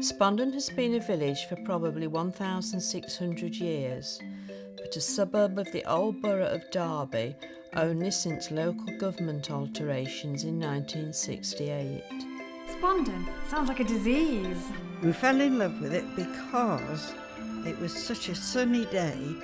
Spondon has been a village for probably 1,600 years, but a suburb of the old borough of Derby only since local government alterations in 1968. Spondon sounds like a disease. We fell in love with it because it was such a sunny day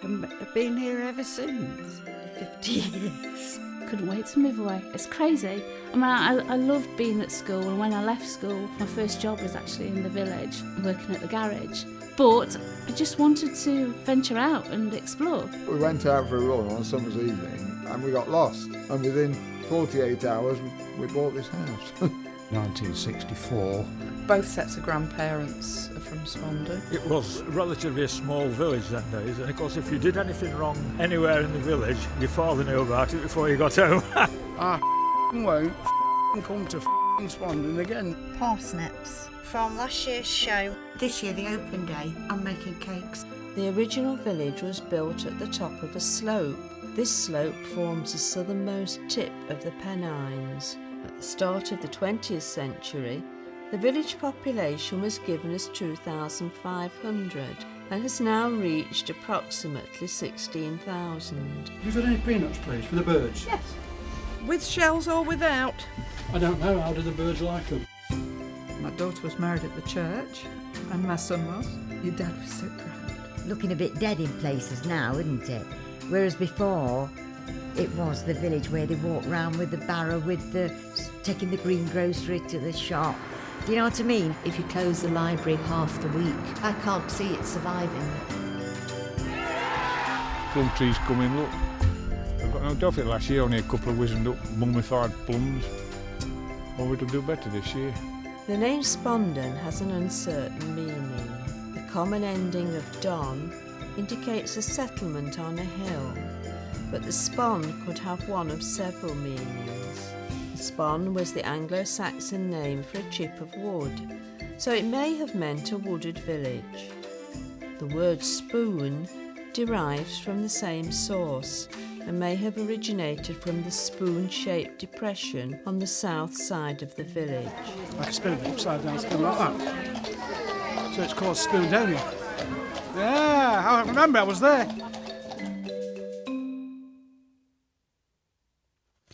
and I've been here ever since, 50 years. Couldn't wait to move away. It's crazy. I mean, I loved being at school, and when I left school, my first job was actually in the village, working at the garage. But I just wanted to venture out and explore. We went out for a run on a summer's evening and we got lost. And within 48 hours, we bought this house. 1964. Both sets of grandparents are from Spondon. It was relatively a small village then days, and of course if you did anything wrong anywhere in the village, your father knew about it before you got home. I won't come to Spondon again. Parsnips. From last year's show. This year, the open day, I'm making cakes. The original village was built at the top of a slope. This slope forms the southernmost tip of the Pennines. At the start of the 20th century, the village population was given as 2,500 and has now reached approximately 16,000. Have you got any peanuts, please, for the birds? Yes. With shells or without? I don't know, how do the birds like them? My daughter was married at the church, and my son was. Your dad was so proud. Looking a bit dead in places now, isn't it? Whereas before, it was the village where they walked round with the barrow, taking the greengrocery to the shop. Do you know what I mean? If you close the library half the week, I can't see it surviving. Plum trees coming, look. I've got no doubt it last year, only a couple of wizened up mummified plums. Oh, it'll do better this year. The name Spondon has an uncertain meaning. The common ending of don indicates a settlement on a hill, but the spond could have one of several meanings. The spon was the Anglo-Saxon name for a chip of wood, so it may have meant a wooded village. The word spoon derives from the same source and may have originated from the spoon-shaped depression on the south side of the village. Like a spoon, upside down spoon like that. So it's called Spoondonia. Yeah, I remember I was there.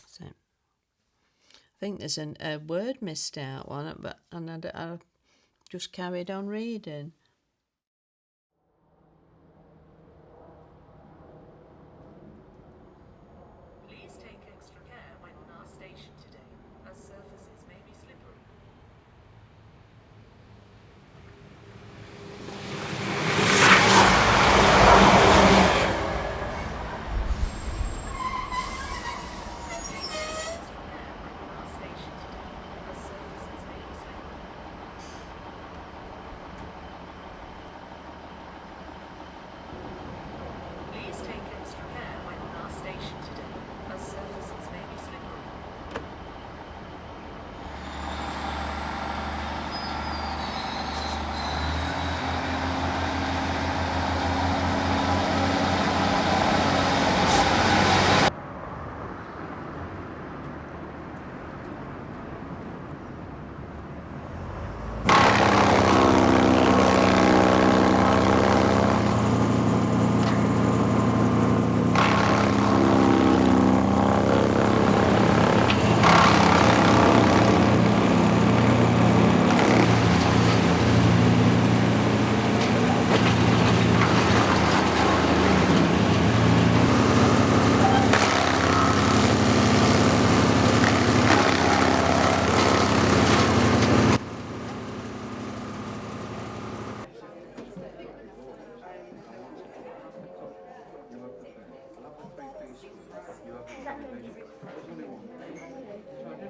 So, I think there's a word missed out on it, but I just carried on reading. Please take extra care when on our station today, as surfaces may be slippery. Please take extra care when on our station today, as surfaces may be slippery.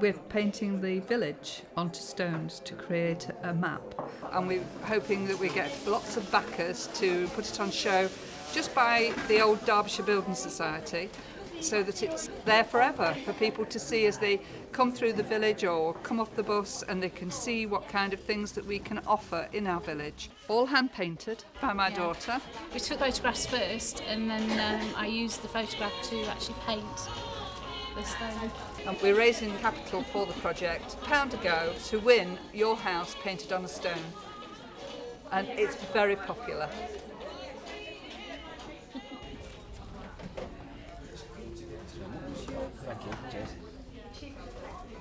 We're painting the village onto stones to create a map, and we're hoping that we get lots of backers to put it on show just by the old Derbyshire Building Society, so that it's there forever for people to see as they come through the village or come off the bus, and they can see what kind of things that we can offer in our village. All hand painted by my daughter. We took photographs first, and then I used the photograph to actually paint the stone. And we're raising capital for the project, £1 to go, to win your house painted on a stone. and it's very popular.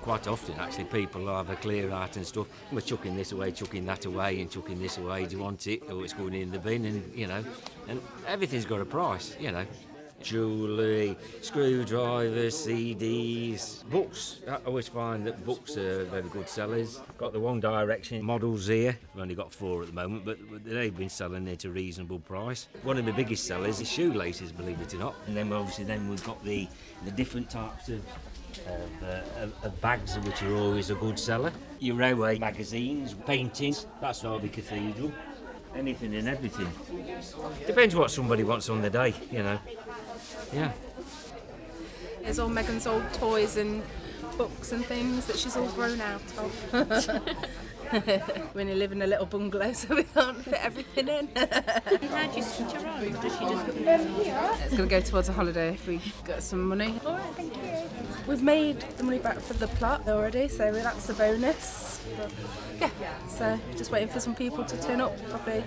Quite often, actually, people will have a clear out and stuff. We're chucking this away, chucking that away, and chucking this away. Do you want it? Or it's going in the bin, and and everything's got a price, Jewellery, screwdrivers, CDs, books. I always find that books are very good sellers. Got the One Direction models here. We've only got 4 at the moment, but they've been selling at a reasonable price. One of the biggest sellers is shoelaces, believe it or not. And then obviously we've got the different types of bags, which are always a good seller. Your railway magazines, paintings, that's Derby Cathedral. Anything and everything. Depends what somebody wants on the day, Yeah. There's all Megan's old toys and books and things that she's all grown out of. We only live in a little bungalow, so we can't fit everything in. How do you split your own? Does she just It's going to go towards a holiday if we get some money. All right, thank you. We've made the money back for the plot already, so that's a bonus. But, yeah, so just waiting for some people to turn up, probably.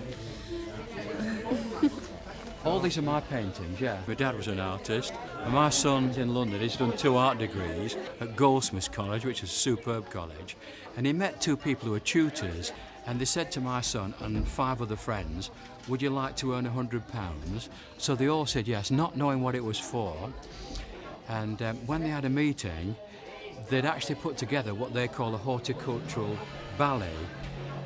All these are my paintings, yeah. My dad was an artist, and my son's in London. He's done 2 art degrees at Goldsmiths College, which is a superb college, and he met 2 people who were tutors, and they said to my son and 5 other friends, would you like to earn £100? So they all said yes, not knowing what it was for. And when they had a meeting, they'd actually put together what they call a horticultural ballet,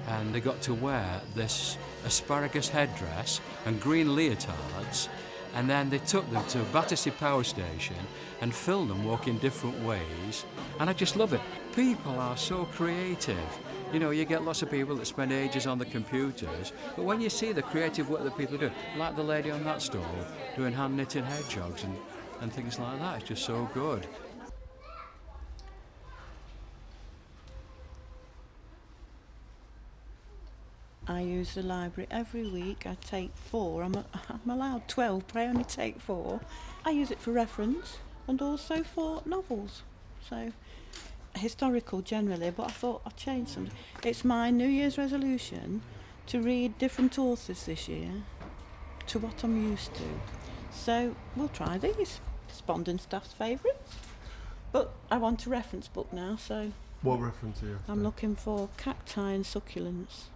and they got to wear this asparagus headdress and green leotards, and then they took them to Battersea Power Station and filmed them walking different ways, and I just love it. People are so creative. You get lots of people that spend ages on the computers, but when you see the creative work that people do, like the lady on that stall doing hand knitting hedgehogs and things like that, it's just so good. I use the library every week. I take 4. I'm allowed 12, but I only take 4. I use it for reference and also for novels. So, historical generally, but I thought I'd change something. It's my New Year's resolution to read different authors this year to what I'm used to. So, we'll try these. Spondon staff's favourites. But I want a reference book now, so... What reference are you after? I'm looking for cacti and succulents.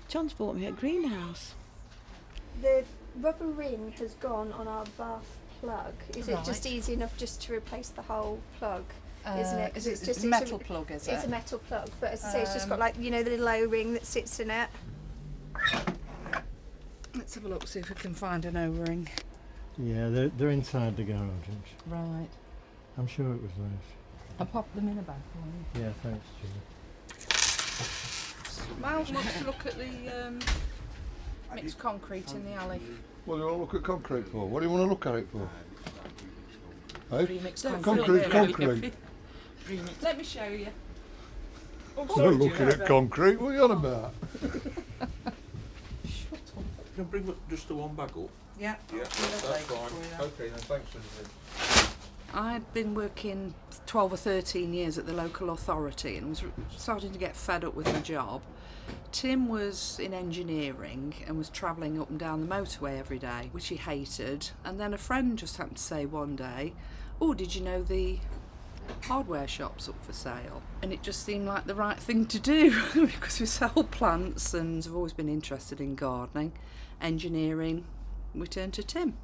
John's bought me a greenhouse. The rubber ring has gone on our bath plug. Is it just easy enough just to replace the whole plug? Isn't it? It's just a metal plug, is it? It's a metal plug, but as I say, it's just got the little O-ring that sits in it. Let's have a look, see if we can find an O-ring. Yeah, they're inside the garages. Right. I'm sure it was those. I'll pop them in a bag for you. Yeah, thanks, Julie. Miles wants to look at the mixed concrete in the alley. What do you want to look at concrete for? What do you want to look at it for? Hey? Pre-mixed Concrete. Let me show you. You're looking at concrete, what are you on about? You can bring just the one bag up? Yeah. Yeah, that's fine. Okay, then thanks for the I'd been working 12 or 13 years at the local authority and was starting to get fed up with my job. Tim was in engineering and was travelling up and down the motorway every day, which he hated. And then a friend just happened to say one day, oh, did you know the hardware shop's up for sale? And it just seemed like the right thing to do because we sell plants and I've always been interested in gardening. Engineering, we turned to Tim.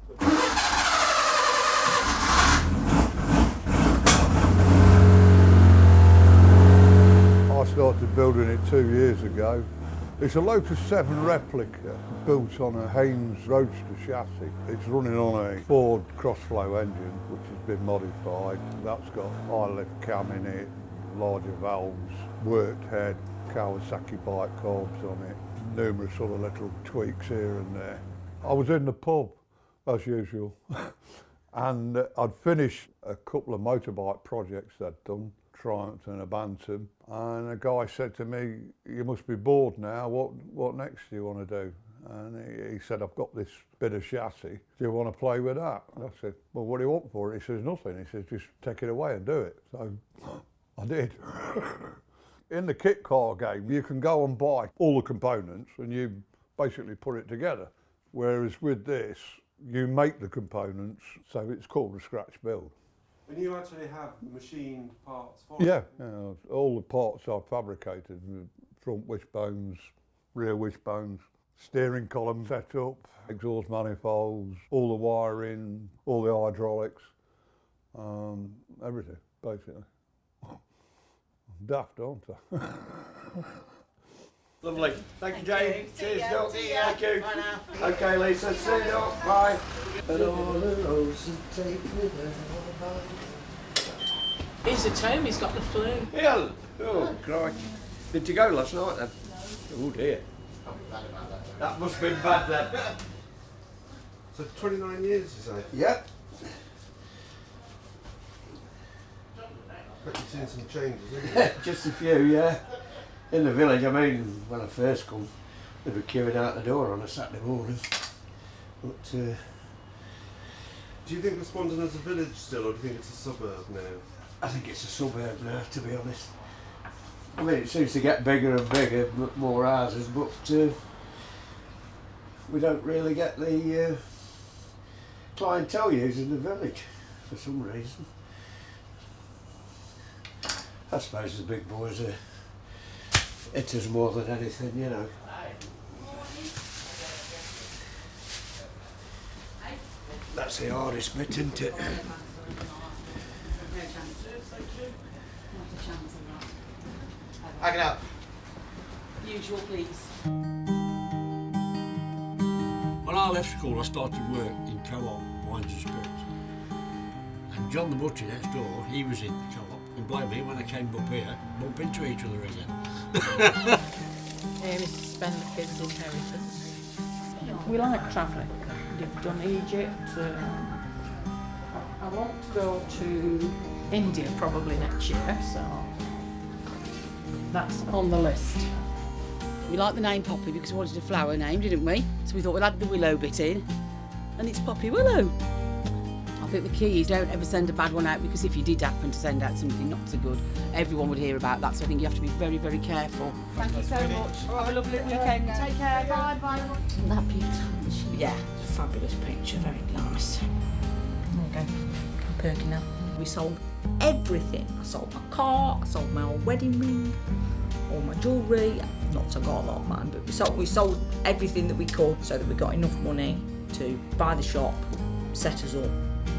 I started building it 2 years ago. It's a Lotus 7 replica built on a Haynes Roadster chassis. It's running on a Ford Crossflow engine which has been modified. That's got high lift cam in it, larger valves, worked head, Kawasaki bike carbs on it, numerous other little tweaks here and there. I was in the pub as usual and I'd finished a couple of motorbike projects I'd done. Triumph and a Bantam, and a guy said to me, you must be bored now, what next do you want to do? And he said, I've got this bit of chassis, do you want to play with that? And I said, well, what do you want for it? He says, nothing. He says, just take it away and do it. So I did. In the kit car game, you can go and buy all the components and you basically put it together. Whereas with this, you make the components, so it's called a scratch build. And you actually have machined parts for Yeah, it? all the parts are fabricated, front wishbones, rear wishbones, steering column set up, exhaust manifolds, all the wiring, all the hydraulics, everything, basically. Daft, aren't I? Lovely. Thank you, Jane. Cheers, Doc. See ya. Thank you. Bye now. Okay, Lisa. See you, Doc. Bye. But all the roads and take with her. He's at home. He's got the flu. Yeah. Oh, crikey. Did you go last night then? Oh dear. That must have been bad then. So 29 years, you say? Yep. Bet you've seen some changes, haven't you? Just a few, yeah. In the village, I mean, when I first come, they'd be queuing out the door on a Saturday morning. But, do you think Spondon is a village still, or do you think it's a suburb now? I think it's a suburb now, to be honest. I mean, it seems to get bigger and bigger, more houses, but we don't really get the clientele using the village for some reason. I suppose the big boys are it is more than anything, you know. That's the hardest bit, isn't it? I can help. Usual, please. When I left school, I started work in co-op wines and spirits. And John the butcher next door, he was in the co-op. And blame me, when I came up here, bump into each other again. Here is to spend the kids' inheritance. We like travelling. We've done Egypt. I want to go to India probably next year, so that's on the list. We liked the name Poppy because we wanted a flower name, didn't we? So we thought we'd add the willow bit in, and it's Poppy Willow. I think the key is don't ever send a bad one out, because if you did happen to send out something not so good, everyone would hear about that. So I think you have to be very, very careful. Thank you so much. Have a lovely weekend. Take care. Bye. Bye. Isn't that beautiful? Yeah, it's a fabulous picture. Very nice. There you go. I'm perking now. We sold everything. I sold my car. I sold my old wedding ring. All my jewellery. Not I got a lot of mine, but we sold everything that we could so that we got enough money to buy the shop, set us up,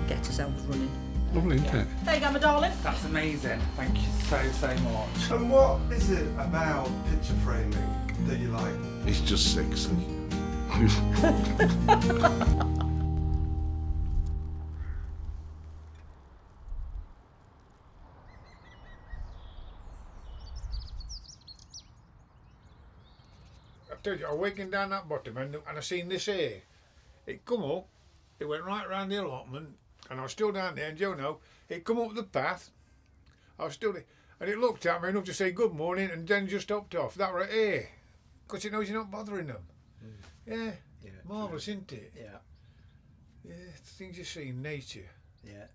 get ourselves running. Lovely, isn't it? There you go, my darling. That's amazing. Thank you so much. And what is it about picture framing that you like? It's just sexy. I told you, I was walking down that bottom and I seen this here. It come up, it went right round the allotment, and I was still down there, and you know, it come up the path, I was still there, and it looked at me enough to say good morning, and then just stopped off. That right here, because it knows you're not bothering them. Yeah, marvellous, isn't it? Yeah, things you see in nature. Yeah.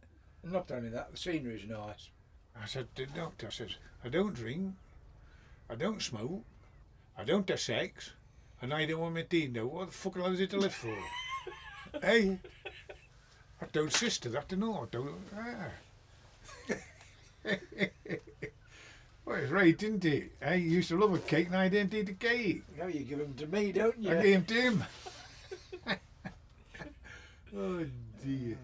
And not only that, the scenery's nice. I said to the doctor, I said, I don't drink, I don't smoke, I don't have sex, and I don't want my tea now. What the fuck is it to live for? Hey, I told sister that, you know. I told her. Well, it's right, isn't it? Hey, you used to love a cake, and I didn't eat the cake. No, you give them to me, don't you? I gave him to him. Oh dear.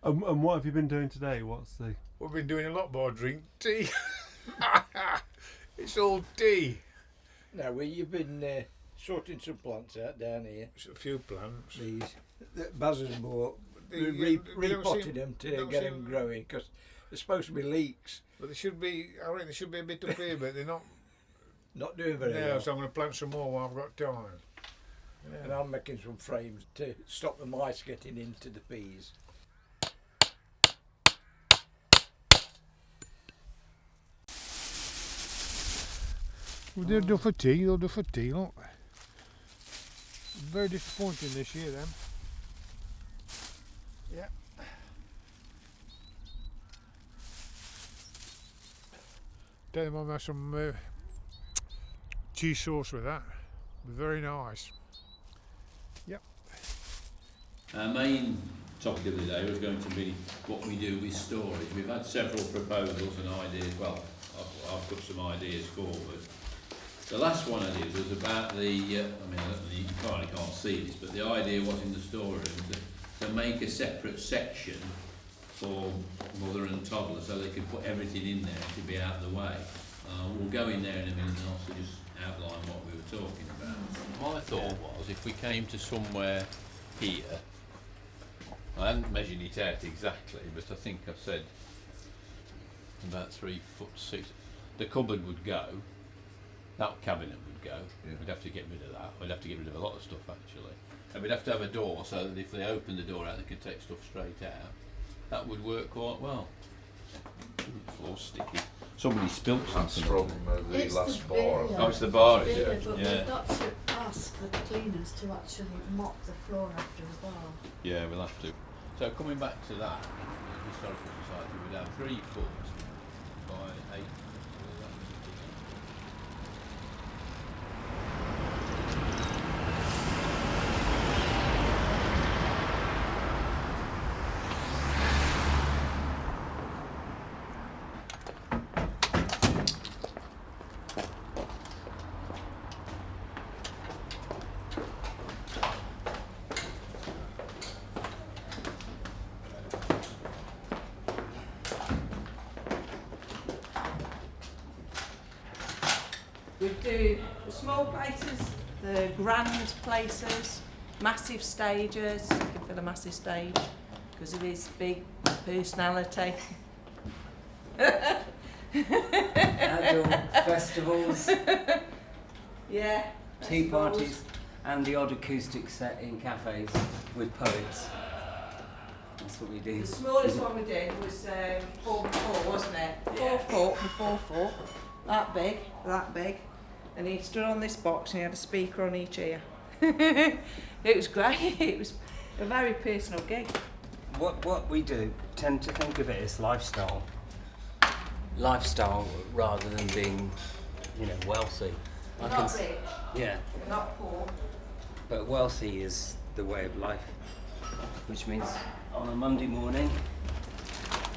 And what have you been doing today? What's the... We've been doing a lot more drink tea. It's all tea. No, well, you've been sorting some plants out down here. A few plants. These that Baz has bought. Repotted them to get them growing, because they're supposed to be leeks. But they should be, I reckon they should be a bit up here, but they're not. Not doing very well. well. So I'm going to plant some more while I've got time. Yeah. And I'm making some frames to stop the mice getting into the peas. Well, they'll do for tea, look they? Very disappointing this year then. Yeah. Then I'll have some cheese sauce with that. Very nice. Yep. Our main topic of the day was going to be what we do with storage. We've had several proposals and ideas. Well, I've put some ideas forward. The last one I did was about the, you kind of can't see this, but the idea was in the storeroom to make a separate section for mother and toddler so they could put everything in there to be out of the way. We'll go in there in a minute and also just outline what we were talking about. My thought was if we came to somewhere here, I hadn't measured it out exactly, but I think I've said about 3'6". The cupboard would go, that cabinet would go, we'd have to get rid of that, we'd have to get rid of a lot of stuff actually. And we'd have to have a door so that if they opened the door out they could take stuff straight out. That would work quite well. The floor's sticky. Somebody spilt something. From the last bar. Oh, it's the bar, is it? But Yeah. we've got to ask the cleaners to actually mop the floor after the bar. Yeah, we'll have to. So coming back to that, the Historical Society would have 3 foot by 8. We do the small places, the grand places, massive stages. You can fill a massive stage because of his big personality. Outdoor festivals, Yeah. tea parties, and the odd acoustic set in cafes with poets. That's what we do. The smallest one we did was 4x4, wasn't it? 4 foot and 4 foot. That big. And he stood on this box and he had a speaker on each ear. It was great. It was a very personal gig. What we do tend to think of it as lifestyle. Lifestyle rather than being, wealthy. We're not rich. Yeah. We're not poor. But wealthy is the way of life, which means on a Monday morning,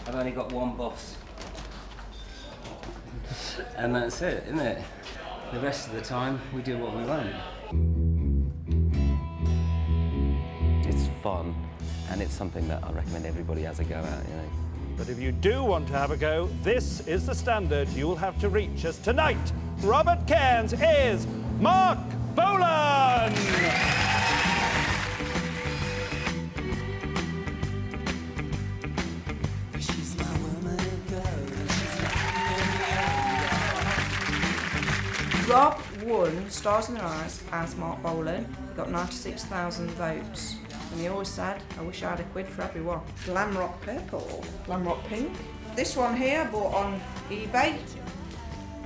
I've only got one boss. And that's it, isn't it? The rest of the time, we do what we want. It's fun, and it's something that I recommend everybody has a go at, But if you do want to have a go, this is the standard you'll have to reach, as tonight, Robert Cairns is Mark Bolan! Rob won Stars in Their Eyes as Mark Bolan. He got 96,000 votes. And he always said, I wish I had a quid for everyone. Glam Rock Purple, Glam Rock Pink. This one here I bought on eBay.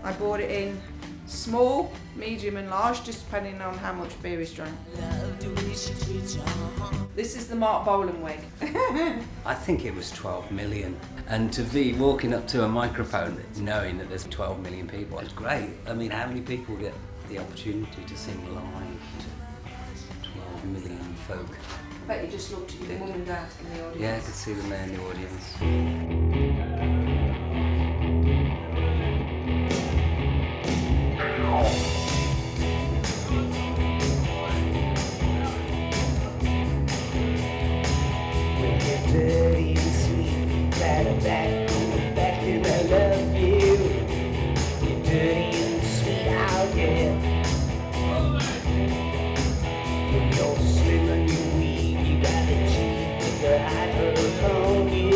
I bought it in small, medium and large, just depending on how much beer he's drank. This is the Mark Bolan wig. I think it was 12 million. And to be walking up to a microphone knowing that there's 12 million people, it's great. I mean, how many people get the opportunity to sing live to 12 million folk? I bet you just looked at your mum and dad in the audience. Yeah, I could see them there in the audience. Dirty and sweet, back and I love you. You're dirty and sweet out there. When you're slim and you weak, you got a cheek with your high her on you.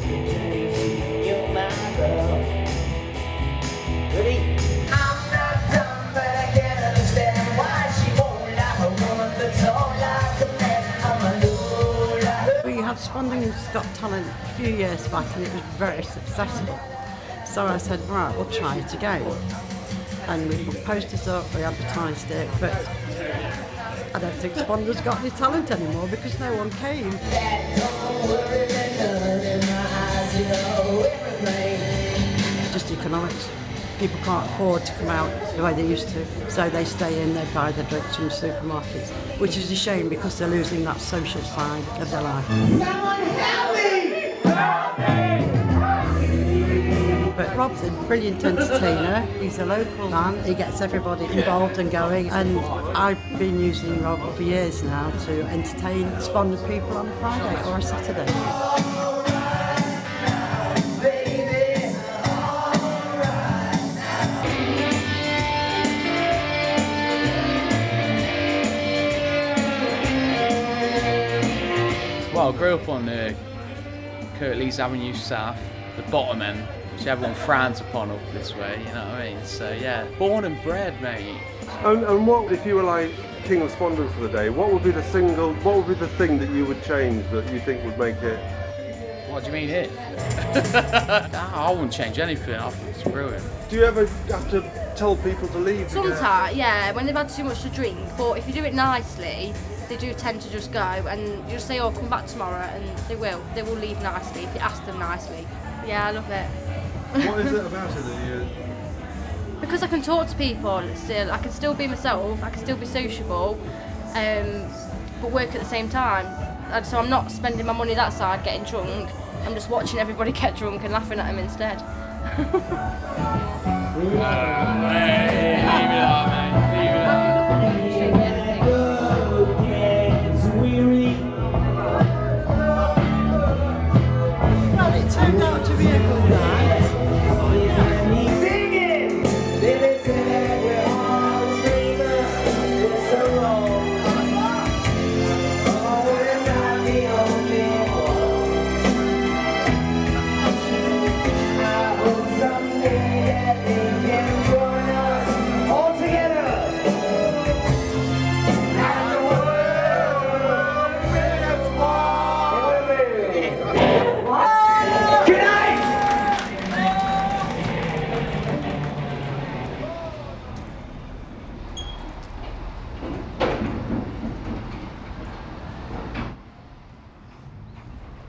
You're dirty, sweet, you're my love. Ready? I'm not dumb, but I can't understand why she won't like a woman that's all like a man. I'm a Lola. We had Spondon's Got Talent a few years back and it was very successful. So I said, right, we'll try it again. And we put posters up, we advertised it, but I don't think Spondon's got any talent anymore because no one came. just economics. People can't afford to come out the way they used to, so they stay in, they buy their drinks from supermarkets, which is a shame because they're losing that social side of their life. But Rob's a brilliant entertainer. He's a local man. He gets everybody involved and going. And I've been using Rob for years now to entertain Spondon people on a Friday or a Saturday. Well, I grew up on Kirtleys Avenue South, the bottom end, which everyone frowns upon up this way, you know what I mean? So yeah, born and bred, mate. And what, if you were like King of Spondon for the day, what would be the thing that you would change that you think would make it? What do you mean if? I wouldn't change anything, I think it's brilliant. Do you ever have to tell people to leave? Sometimes, yeah, when they've had too much to drink, but if you do it nicely, they do tend to just go, and you just say, oh, come back tomorrow, and they will leave nicely if you ask them nicely. Yeah, I love it. What is it about it that you... Because I can talk to people still, I can still be myself, I can still be sociable, but work at the same time. And so I'm not spending my money that side getting drunk, I'm just watching everybody get drunk and laughing at them instead. Well, it turned out to be a good night.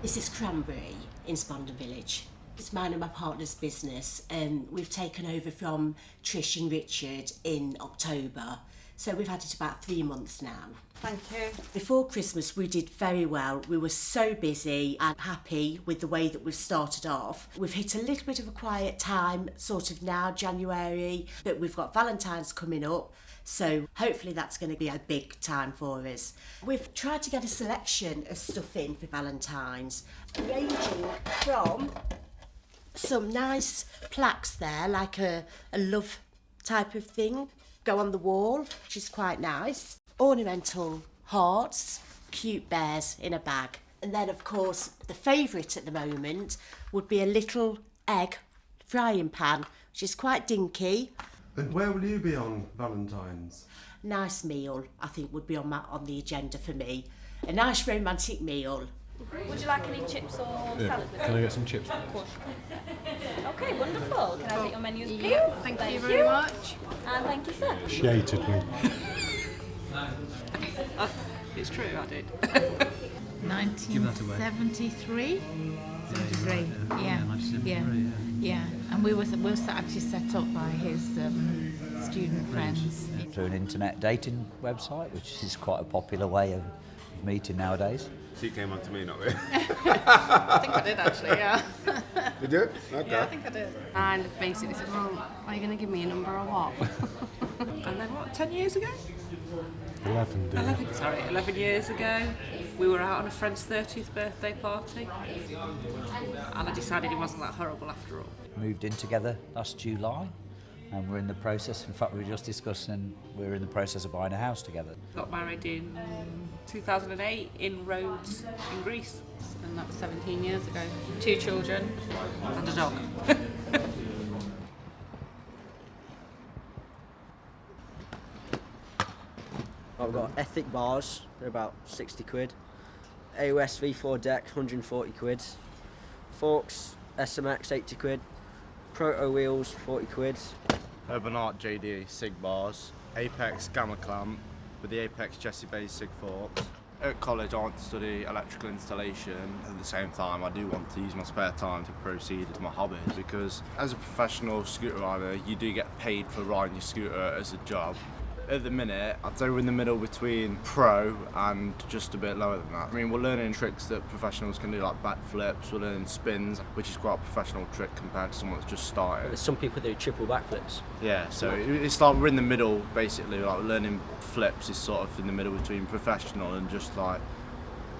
This is Cranberry in Spondon Village. It's mine and my partner's business. We've taken over from Trish and Richard in October, so we've had it about 3 months now. Thank you. Before Christmas we did very well. We were so busy and happy with the way that we've started off. We've hit a little bit of a quiet time sort of now, January, but we've got Valentine's coming up, so hopefully that's going to be a big time for us. We've tried to get a selection of stuff in for Valentine's, ranging from some nice plaques there, like a love type of thing, go on the wall, which is quite nice. Ornamental hearts, cute bears in a bag. And then, of course, the favourite at the moment would be a little egg frying pan, which is quite dinky. And where will you be on Valentine's? Nice meal, I think, would be on the agenda for me. A nice romantic meal. Would you like any chips or salad? Can I get some chips? Of course. Okay, wonderful. Can I take your menus, please? Yeah, thank you very much. And thank you, sir. Appreciated me. It's true, I did. 1973. 73. Yeah. Yeah. And we were actually set up by his student friends. Through an internet dating website, which is quite a popular way of meeting nowadays. So you came on to me, not really? I think I did actually, yeah. You did? Okay. Yeah, I think I did. And basically said, well, are you going to give me a number or what? And then what, 10 years ago? 11, dear. 11 years ago, we were out on a friend's 30th birthday party. And I decided it wasn't that horrible after all. Moved in together last July, and we're in the process, in fact we were just discussing, we're in the process of buying a house together. Got married in 2008 in Rhodes in Greece, and that was 17 years ago. 2 children and a dog. I've got Ethic bars, they're about 60 quid. AOS V4 deck, 140 quid. Forks, SMX, 80 quid. Proto wheels, 40 quid. Urban Art JD SIG bars. Apex Gamma Clamp with the Apex Jesse Bay SIG forks. At college I want to study electrical installation. At the same time I do want to use my spare time to proceed with my hobby, because as a professional scooter rider you do get paid for riding your scooter as a job. At the minute I'd say we're in the middle between pro and just a bit lower than that. I mean, we're learning tricks that professionals can do, like backflips, we're learning spins, which is quite a professional trick compared to someone that's just started. Some people do triple backflips. Yeah, so it's like we're in the middle basically, like learning flips is sort of in the middle between professional and just like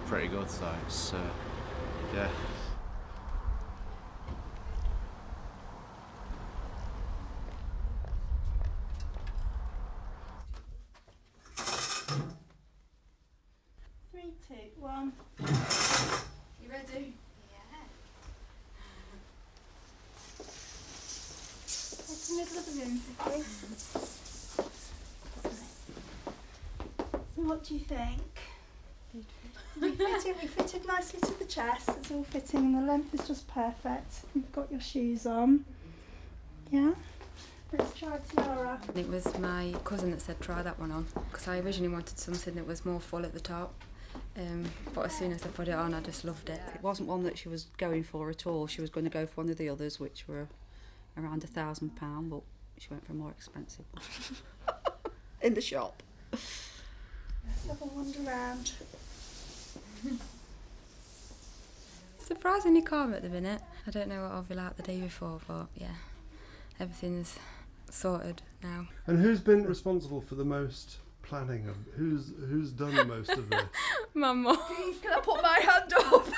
pretty good, so it's, yeah. Three, two, one. You ready? Yeah. It's the middle of the room, please. So what do you think? We fitted nicely to the chest. It's all fitting and the length is just perfect. You've got your shoes on. Yeah? Let's try Tiara. It was my cousin that said try that one on, because I originally wanted something that was more full at the top, but as soon as I put it on I just loved it. It wasn't one that she was going for at all. She was going to go for one of the others, which were around £1,000, but she went for a more expensive one in the shop. Let's have a wander around. Surprisingly calm at the minute. I don't know what I'll be like the day before, but yeah, everything's sorted now. And who's been responsible for the most planning? Who's done the most of this? My mum. Can I put my hand up?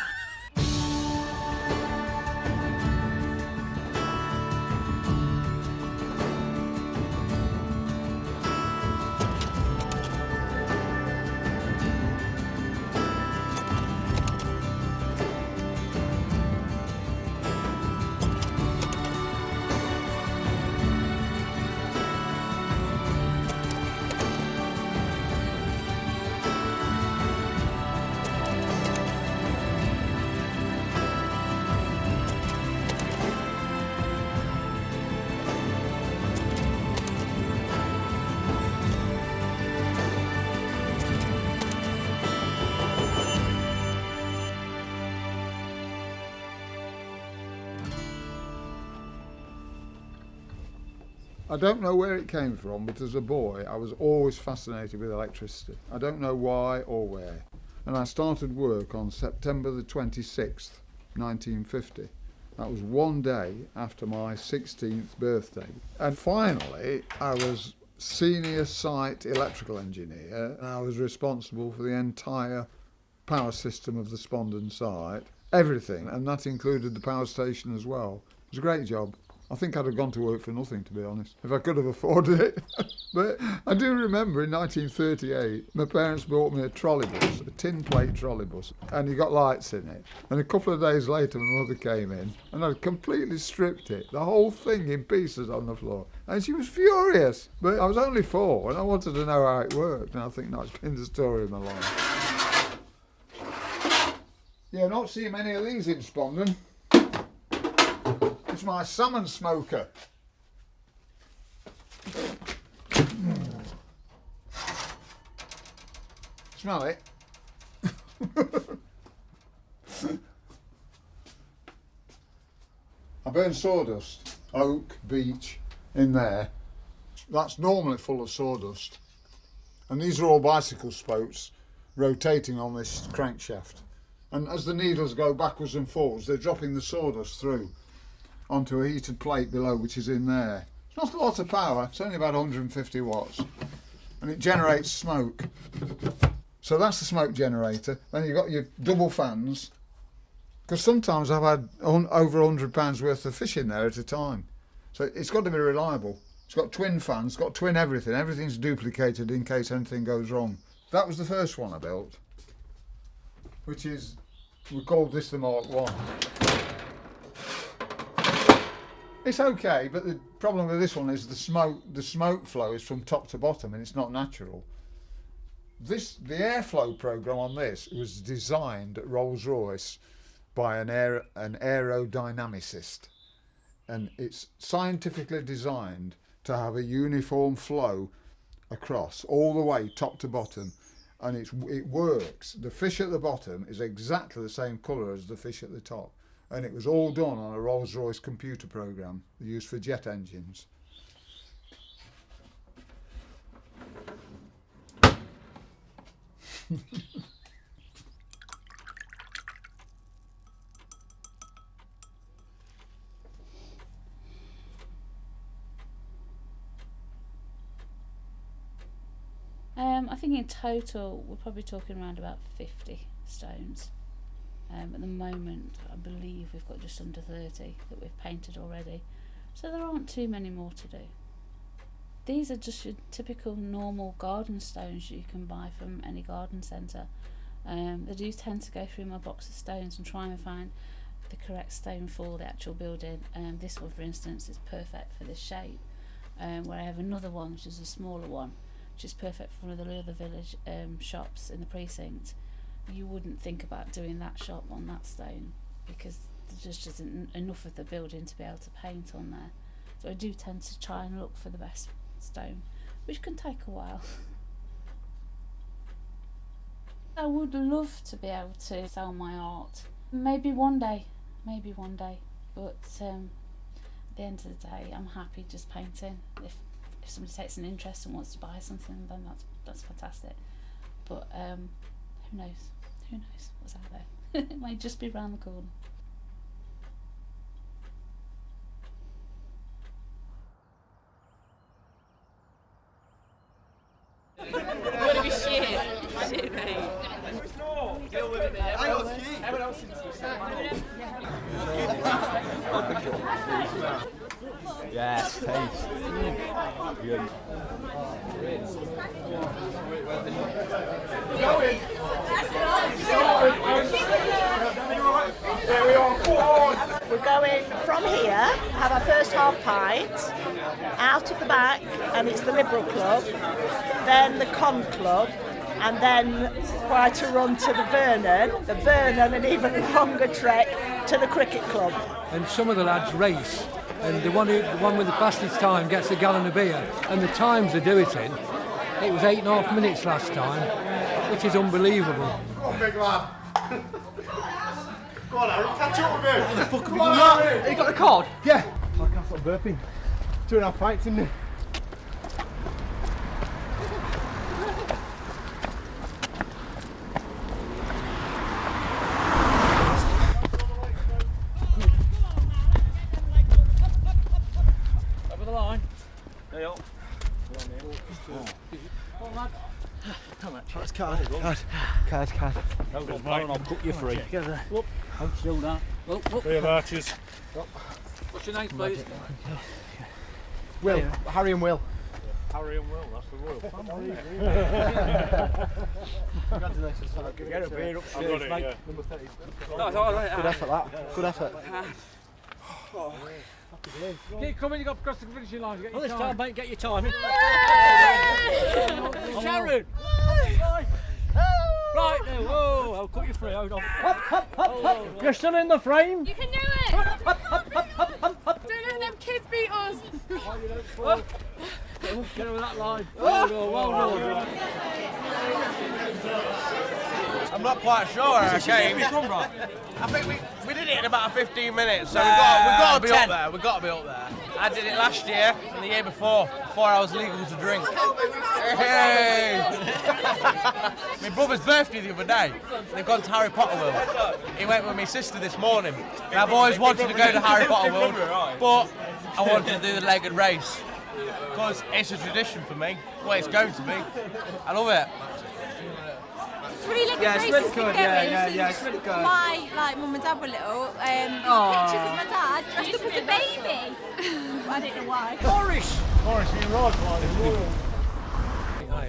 I don't know where it came from, but as a boy I was always fascinated with electricity. I don't know why or where. And I started work on September the 26th, 1950. That was one day after my 16th birthday. And finally I was senior site electrical engineer, and I was responsible for the entire power system of the Spondon site, everything, and that included the power station as well. It was a great job. I think I'd have gone to work for nothing, to be honest, if I could have afforded it. But I do remember in 1938, my parents bought me a trolleybus, a tin plate trolleybus, and it got lights in it. And a couple of days later, my mother came in, and I'd completely stripped it, the whole thing in pieces on the floor. And she was furious. But I was only 4, and I wanted to know how it worked, and I think that's been the story of my life. Yeah, not seeing many of these in Spondon. It's my salmon smoker. Smell it? I burn sawdust, oak, beech, in there. That's normally full of sawdust. And these are all bicycle spokes rotating on this crankshaft. And as the needles go backwards and forwards, they're dropping the sawdust through onto a heated plate below, which is in there. It's not a lot of power, it's only about 150 watts, and it generates smoke. So that's the smoke generator. Then you've got your double fans, because sometimes I've had over £100 worth of fish in there at a time. So it's got to be reliable. It's got twin fans, it's got twin everything. Everything's duplicated in case anything goes wrong. That was the first one I built, which is, we called this the Mark 1. It's okay, but the problem with this one is the smoke flow is from top to bottom and it's not natural. The airflow program on this was designed at Rolls-Royce by an aerodynamicist, and it's scientifically designed to have a uniform flow across all the way top to bottom, and it works. The fish at the bottom is exactly the same colour as the fish at the top, and it was all done on a Rolls-Royce computer program used for jet engines. I think in total we're probably talking around about 50 stones. At the moment I believe we've got just under 30 that we've painted already, so there aren't too many more to do. These are just your typical normal garden stones you can buy from any garden centre. They do tend to go through my box of stones and try and find the correct stone for the actual building. This one for instance is perfect for this shape, where I have another one which is a smaller one which is perfect for one of the other village shops in the precinct. You wouldn't think about doing that shop on that stone because there just isn't enough of the building to be able to paint on there. So I do tend to try and look for the best stone, which can take a while. I would love to be able to sell my art. Maybe one day, but at the end of the day I'm happy just painting. If somebody takes an interest and wants to buy something, then that's fantastic. But who knows what's out there. It might just be round the corner. What are we shit, mate? Deal with it there. Everyone else Yes, taste. Good. We're going from here, have our first half pint, out of the back, and it's the Liberal Club, then the Con Club, and then quite a run to the Vernon, and even a longer trek to the Cricket Club. And some of the lads race, and the one with the fastest time gets a gallon of beer, and the times they do it in, it was 8.5 minutes last time, which is unbelievable. Go on, big lad. Go on, Aaron, catch up with him. What the fuck have Come you on, done? Aaron. You got a card? Yeah. I can't stop burping. 2.5 pints in there. Over the line. There you Come on, That's card. Hold on, mate, and I'll cut you free. Together. Look, hold still now. Look. Real arches. What's your name, please? Will. Harry and Will. Harry and Will, that's the royal family. Congratulations. Get a beer upstairs, I've got it, mate. yeah. Number 30. Good effort, that. Good effort. Keep coming, you got across the finishing line. Get your this time. time, mate, get your time. Sharon! Right now, whoa, I'll cut you free, hold on. Up. You're still in the frame? You can do it! Don't let them kids beat us! Get over that line. Well done. I'm not quite sure where I came. I think we did it in about 15 minutes, so we've got to be up there. We've got to be up there. I did it last year and the year before I was legal to drink. Hey! My brother's birthday the other day. They've gone to Harry Potter World. He went with my sister this morning. And I've always wanted to go to Harry Potter World, but I wanted to do the legged race because it's a tradition for me. Well, it's going to be. I love it. Three-legged races really been good, going it's really good. my mum and dad were little. There's pictures of my dad dressed up as a baby. I don't know why. Morris, you're right, Marty.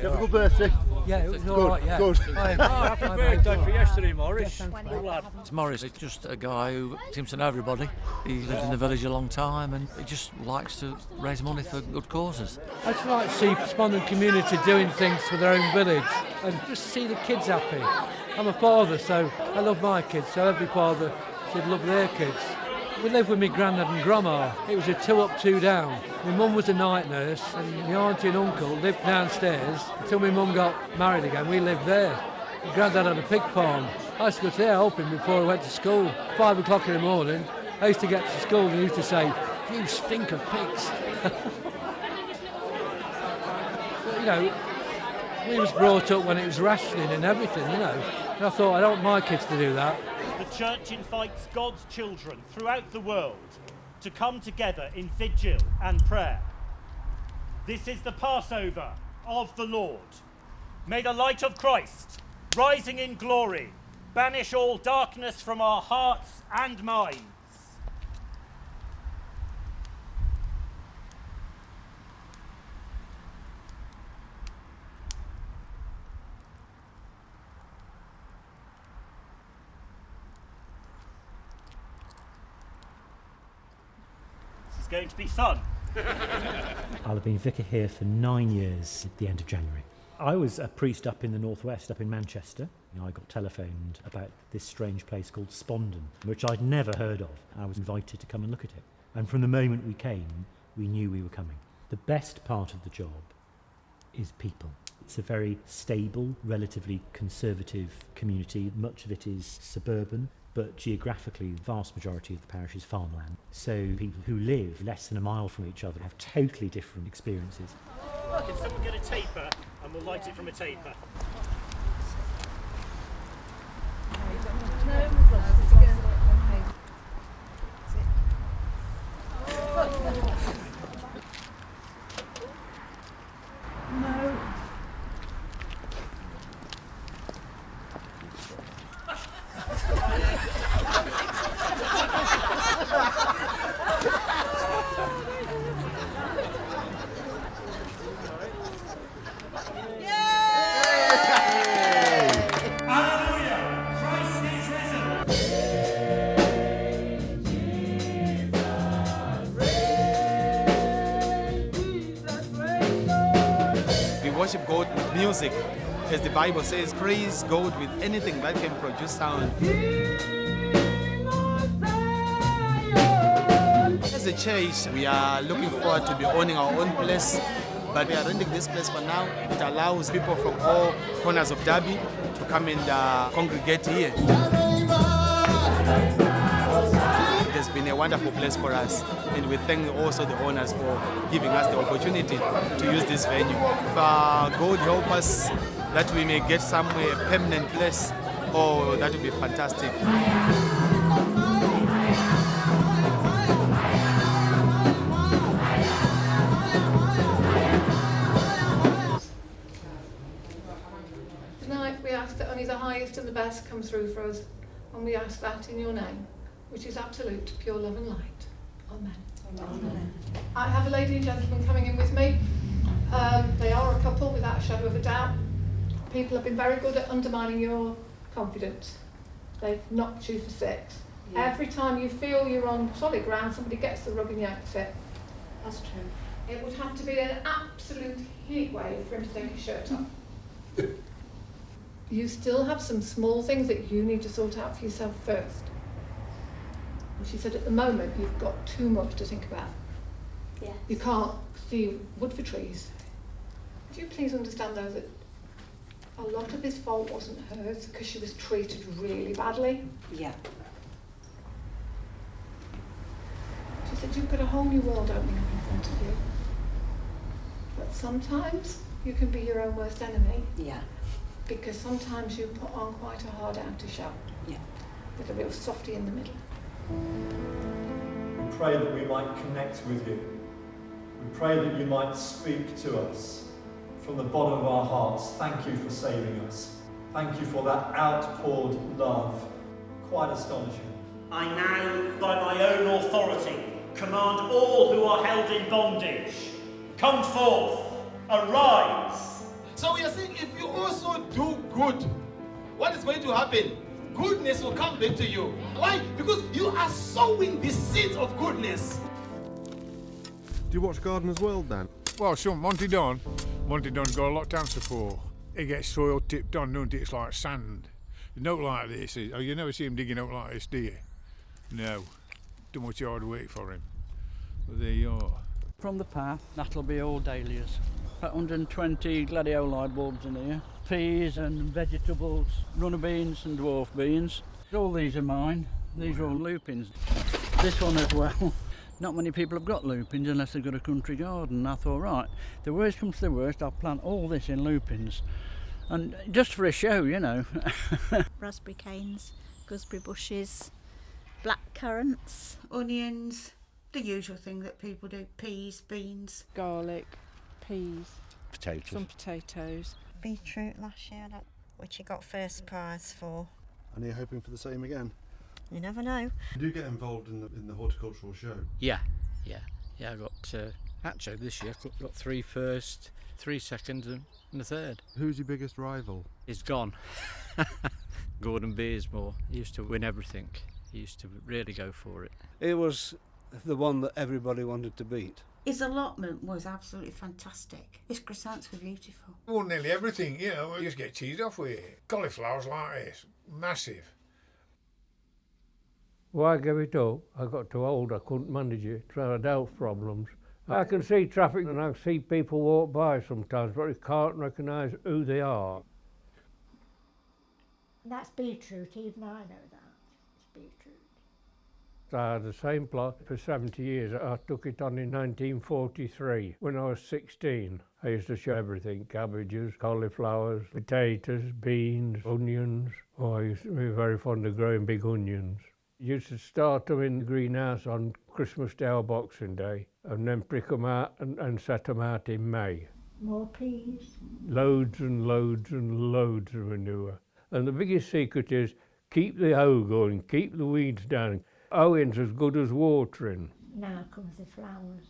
Have a good birthday. Yeah, it was Good, all right, yeah. good. Happy birthday for yesterday, Morris. Good lad. It's Morris, it's just a guy who seems to know everybody. He lived in the village a long time and he just likes to raise money for good causes. I just like to see Spondon community doing things for their own village and just see the kids happy. I'm a father, so I love my kids, so every father should love their kids. We lived with my granddad and grandma. It was a 2 up, 2 down. My mum was a night nurse and my auntie and uncle lived downstairs. Until my mum got married again, we lived there. My granddad had a pig farm. I used to go to there helping before I went to school. 5 o'clock in the morning, I used to get to school and he used to say, "You stink of pigs." But, you know, we was brought up when it was rationing and everything, you know. And I thought, I don't want my kids to do that. The Church invites God's children throughout the world to come together in vigil and prayer. This is the Passover of the Lord. May the light of Christ, rising in glory, banish all darkness from our hearts and minds. Going to be fun. I'll have been vicar here for 9 years at the end of January. I was a priest up in the northwest, up in Manchester. I got telephoned about this strange place called Spondon, which I'd never heard of. I was invited to come and look at it. And from the moment we came, we knew we were coming. The best part of the job is people. It's a very stable, relatively conservative community. Much of it is suburban. But geographically, the vast majority of the parish is farmland. So people who live less than a mile from each other have totally different experiences. Can someone get a taper and we'll light it from a taper? No. Worship God with music, as the Bible says, praise God with anything that can produce sound. As a church, we are looking forward to be owning our own place, but we are renting this place for now. It allows people from all corners of Derby to come and congregate here. It has been a wonderful place for us, and we thank also the owners for giving us the opportunity to use this venue. If God help us that we may get somewhere a permanent place, oh, that would be fantastic. Tonight we ask that only the highest and the best come through for us, and we ask that in your name, which is absolute, pure love and light. Amen. Amen. I have a lady and gentleman coming in with me. They are a couple without a shadow of a doubt. People have been very good at undermining your confidence. They've knocked you for 6. Yeah. Every time you feel you're on solid ground, somebody gets the rug and yanks it. That's true. It would have to be an absolute heat wave for him to take his shirt off. You still have some small things that you need to sort out for yourself first. And she said at the moment you've got too much to think about. Yes. You can't see wood for trees. Would you please understand though that a lot of this fault wasn't hers because she was treated really badly? Yeah. She said you've got a whole new world opening up in front of you. But sometimes you can be your own worst enemy. Yeah. Because sometimes you put on quite a hard outer shell. Yeah. With a real softy in the middle. We pray that we might connect with you. We pray that you might speak to us from the bottom of our hearts. Thank you for saving us. Thank you for that outpoured love. Quite astonishing. I now, by my own authority, command all who are held in bondage, come forth, arise. So we are saying if you also do good, what is going to happen? Goodness will come back to you. Why? Because you are sowing the seeds of goodness. Do you watch Gardener's World, Dan? Well, son, Monty Don's got a lot to answer for. He gets soil tipped on, don't it? It's like sand. Not like this. Oh, you never see him digging out like this, do you? No. too much hard work for him. But there you are. From the path, that'll be all dahlias. About 120 gladioli bulbs in here. Peas and vegetables, runner beans and dwarf beans. All these are mine. These are all lupins. This one as well. Not many people have got lupins unless they've got a country garden. I thought, right, the worst comes to the worst, I'll plant all this in lupins. And just for a show, you know. Raspberry canes, gooseberry bushes, black currants, onions, the usual thing that people do, peas, beans. Garlic, peas. Potatoes. Some potatoes. Beetroot last year, which he got first prize for. And are you hoping for the same again? You never know. You do get involved in the horticultural show? Yeah. I got, actually this year, got 3 first, 3 seconds and a third. Who's your biggest rival? He's gone. Gordon Beersmore. He used to win everything. He used to really go for it. It was the one that everybody wanted to beat. His allotment was absolutely fantastic. His croissants were beautiful. Well, nearly everything, you know, you just get cheesed off with it. Cauliflowers like this, massive. Why give it up? I got too old, I couldn't manage it, so I had health problems. I can see traffic and I can see people walk by sometimes, but I can't recognise who they are. That's beetroot, even I know that. It's beetroot. I had the same plot for 70 years. I took it on in 1943. When I was 16, I used to show everything: cabbages, cauliflowers, potatoes, beans, onions. Oh, I used to be very fond of growing big onions. Used to start them in the greenhouse on Christmas Day or Boxing Day, and then prick them out and set them out in May. More peas. Loads and loads and loads of manure. And the biggest secret is keep the hoe going, keep the weeds down. Hoeing's as good as watering. Now comes the flowers.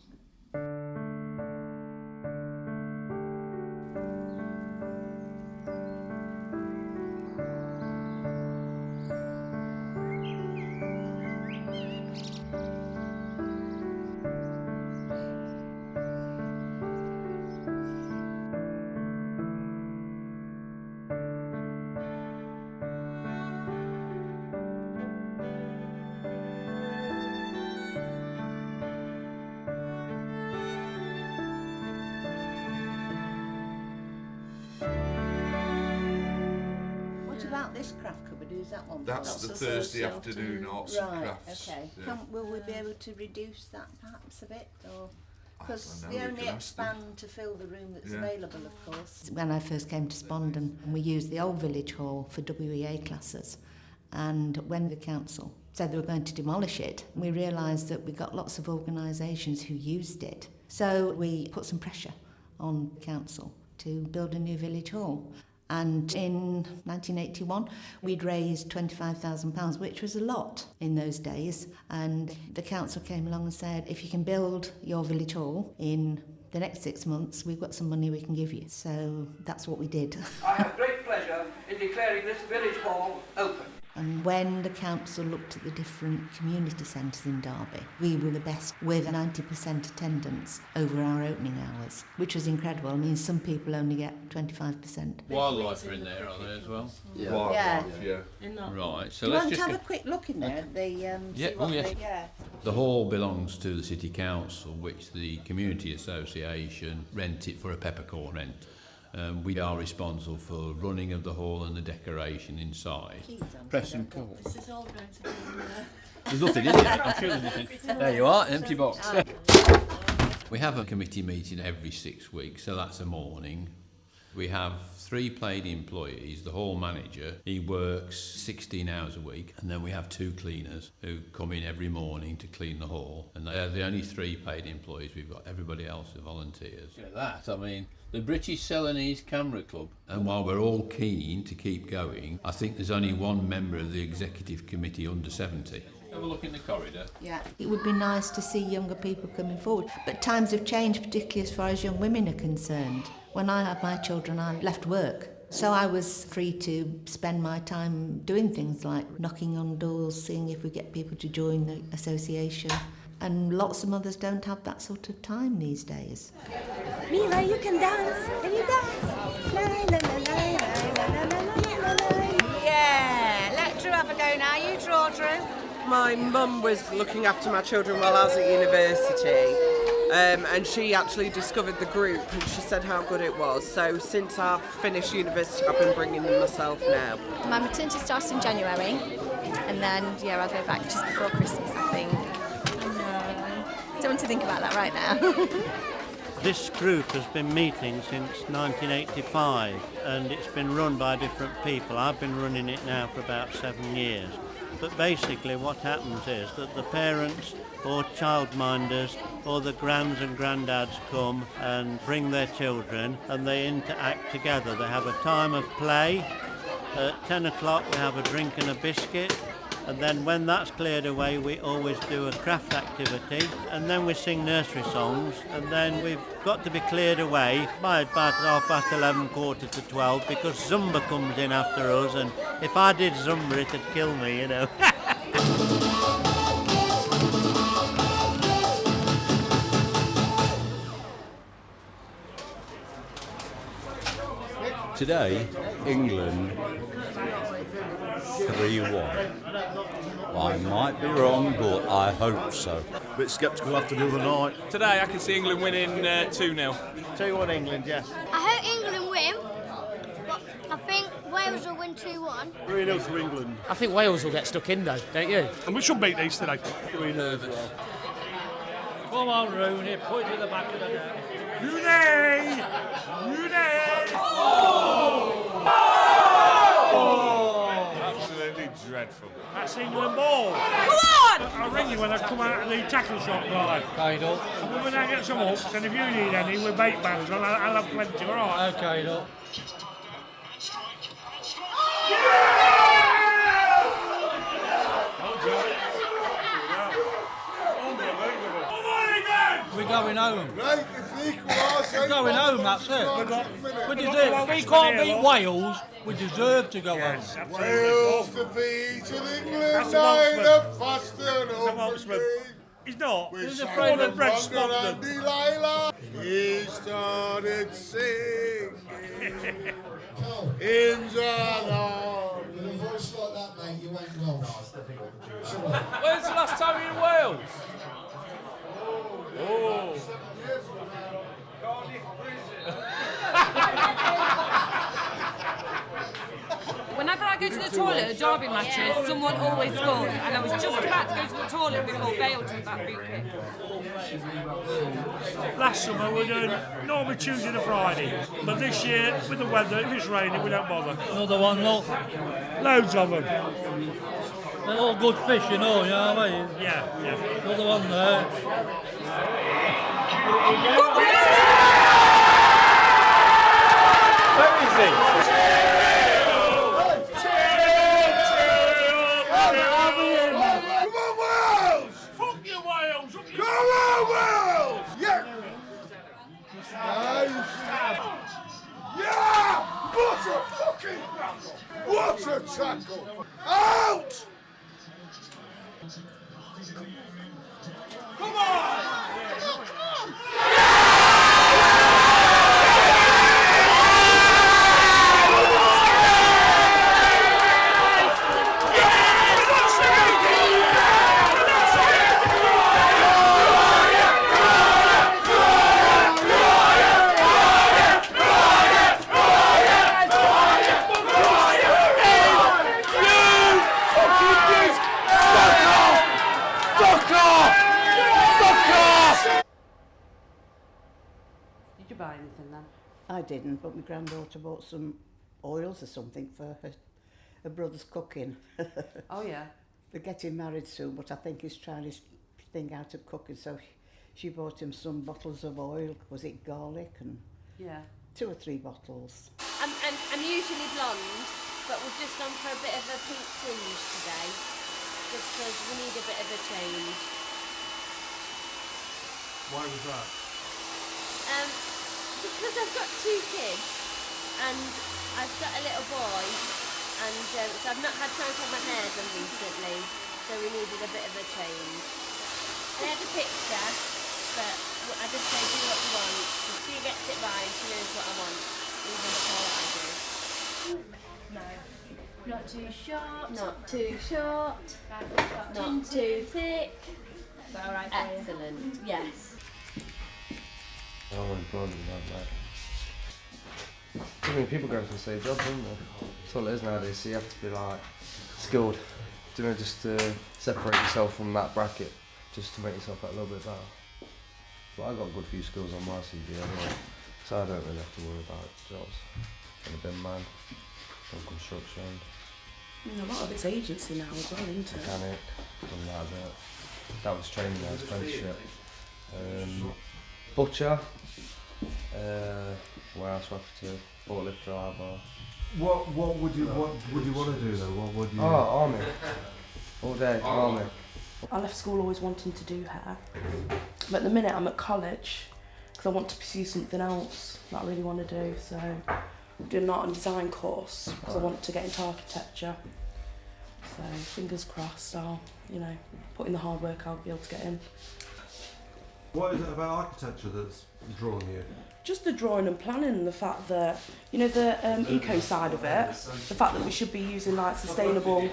This craft cupboard, who's that one? That's the Thursday afternoon arts and crafts. Okay. Yeah. Will we be able to reduce that perhaps a bit, or because don't know, they we only can ask them. expand to fill the room that's Yeah. available, of course. When I first came to Spondon, we used the old village hall for WEA classes, and when the council said they were going to demolish it, we realised that we got lots of organisations who used it. So we put some pressure on the council to build a new village hall. And in 1981, we'd raised £25,000, which was a lot in those days. And the council came along and said, if you can build your village hall in the next 6 months, we've got some money we can give you. So that's what we did. I have great pleasure in declaring this village hall open. And when the council looked at the different community centres in Derby, we were the best with 90% attendance over our opening hours, which was incredible. I mean, some people only get 25%. Wildlife are in there, are they, as well? Yeah. Wildlife, Yeah. Right, so Do you let's want just to have a quick look in there? The hall belongs to the City Council, which the Community Association rent it for a peppercorn rent. We are responsible for running of the hall and the decoration inside. Press and pull. This is all going to be There's nothing, is there? I'm sure there's nothing. There you are, empty box. We have a committee meeting every 6 weeks, so that's a morning. We have 3 paid employees. The hall manager, he works 16 hours a week, and then we have 2 cleaners who come in every morning to clean the hall, and they're the only 3 paid employees we've got. Everybody else are volunteers. Look at that, I mean, the British Celanese Camera Club. And while we're all keen to keep going, I think there's only 1 member of the executive committee under 70. Have a look in the corridor. Yeah, it would be nice to see younger people coming forward, but times have changed, particularly as far as young women are concerned. When I had my children, I left work, so I was free to spend my time doing things like knocking on doors, seeing if we get people to join the association. And lots of mothers don't have that sort of time these days. Mila, you can dance. Can you dance? La, la, la, la, la, la, la, la, la, la. Yeah, let Drew have a go now. You draw, Drew. My mum was looking after my children while I was at university, and she actually discovered the group and she said how good it was. So since I've finished university, I've been bringing them myself now. My maternity starts in January, and then I'll go back just before Christmas, I think. No, don't want to think about that right now. This group has been meeting since 1985 and it's been run by different people. I've been running it now for about 7 years. But basically what happens is that the parents or childminders or the grands and granddads come and bring their children and they interact together. They have a time of play. At 10 o'clock we have a drink and a biscuit. And then when that's cleared away, we always do a craft activity, and then we sing nursery songs, and then we've got to be cleared away by about 11:30, 11:45, because Zumba comes in after us, and if I did Zumba, it'd kill me, you know. Today, England 3-1. I might be wrong, but I hope so. A bit sceptical after the other night. Today I can see England winning 2-0. 2-1 England, yes. I hope England win, but I think Wales will win 2-1. 3-0 to England. I think Wales will get stuck in though, don't you? And we should beat these today. Very nervous. Come on, Rooney, put it in the back of the net. Rooney! Rooney! Absolutely dreadful. That's England ball. Come on! I'll ring you when I come out of the tackle shop, guy. Okay, Doc. I'm going to get some hooks, and if you need any with bait bands, I'll have plenty, all right? Okay, Doc. We're going home. Right, it's equal. We're going home, that's it. We deserve, if we can't beat Wales, we deserve to go home. Wales defeated England 9 faster. He's not. He's afraid of Brett Spondon. He started singing in the With a voice like that, mate, you ain't Welsh. When's the last time you were in Wales? Oh. Whenever I go to the toilet at derby matches, someone always scores, and I was just about to go to the toilet before Bale took that boot kick. Last summer we were doing normally Tuesday to Friday, but this year with the weather, if it's raining, we don't bother. Another one, look. Loads of them. They're all good fish, you know what I mean? Yeah. Another one there. Where is he? Come on, Wales! Fuck you, Wales! Come on, Wales! Yeah! Nice! Yeah! What a fucking tackle! What a tackle! Out! Come on! Did you buy anything then? I didn't, but my granddaughter bought some oils or something for her brother's cooking. Oh yeah. They're getting married soon, but I think he's trying his thing out of cooking, so she bought him some bottles of oil. Was it garlic? And yeah. 2 or 3 bottles. I'm usually blonde, but we've just gone for a bit of a pink tinge today, just because we need a bit of a change. Why was that? Because I've got 2 kids, and I've got a little boy, and so I've not had time to have my hair done recently, so we needed a bit of a change. I had a picture, but I just say do what you want, because she gets it right and she knows what I want, even before I do. No. Not too short. Not too short. Not too thick. That's all right. Excellent. Yes. I want to that. I mean, people go for the same job, don't they? That's all it is nowadays. So you have to be like skilled, just to separate yourself from that bracket, just to make yourself a little bit better. But I got a good few skills on my CV anyway, so I don't really have to worry about jobs. I'm a bin man, done construction. A lot of it's agency now as well, isn't it? Mechanic, done that a bit. That was training, that was apprenticeship. Butcher, warehouse operative, forklift driver. What would you want to do though? What would you? Oh, army. All day, army. I left school always wanting to do hair, but at the minute I'm at college because I want to pursue something else that I really want to do. So I'm doing an art and design course because I want to get into architecture. So fingers crossed, I'll put in the hard work, I'll be able to get in. What is it about architecture that's drawn you? Just the drawing and planning, and the fact that, the eco side of it, the fact that we should be using like sustainable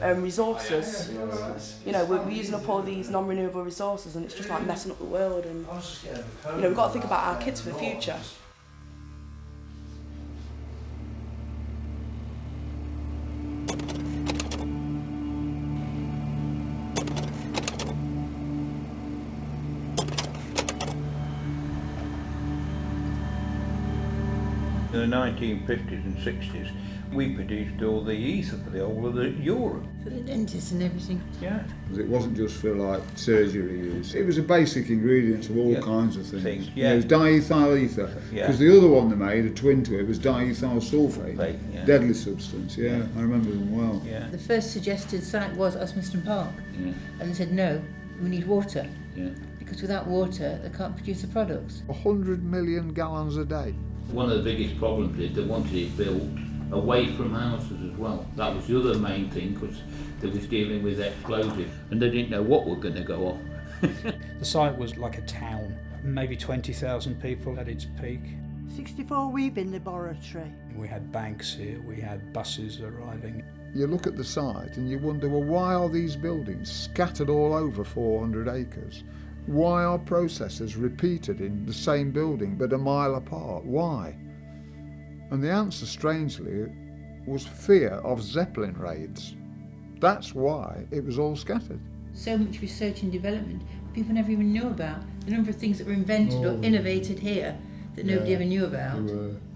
resources. We're using up all these non-renewable resources and it's just like messing up the world, and we've got to think about our kids for the future. In the 1950s and 60s, we produced all the ether for the whole of Europe. For the dentists and everything. Yeah. It wasn't just for like surgery use. It was a basic ingredient of all kinds of things. Yeah. It was diethyl ether. Because the other one they made, a twin to it, was diethyl sulfate. Yeah. Deadly substance, yeah. I remember them well. Yeah. The first suggested site was Osmaston Park. Yeah. And they said, no, we need water. Yeah. Because without water, they can't produce the products. 100 million gallons a day. One of the biggest problems is they wanted it built away from houses as well. That was the other main thing, because they was dealing with explosives and they didn't know what were going to go off. The site was like a town, maybe 20,000 people at its peak. 64 weaving laboratory. We had banks here, we had buses arriving. You look at the site and you wonder, well, why are these buildings scattered all over 400 acres? Why are processes repeated in the same building but a mile apart? Why? And the answer, strangely, was fear of Zeppelin raids. That's why it was all scattered. So much research and development people never even knew about. The number of things that were invented or innovated here that nobody ever knew about.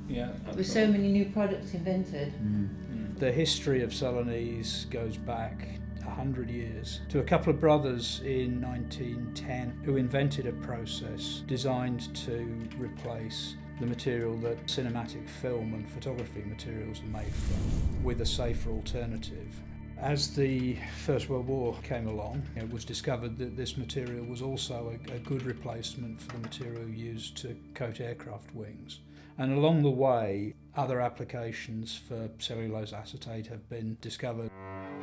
Yeah, there were so many new products invented. The history of Celanese goes back 100 years to a couple of brothers in 1910 who invented a process designed to replace the material that cinematic film and photography materials are made from with a safer alternative. As the First World War came along, it was discovered that this material was also a good replacement for the material used to coat aircraft wings. And along the way, other applications for cellulose acetate have been discovered.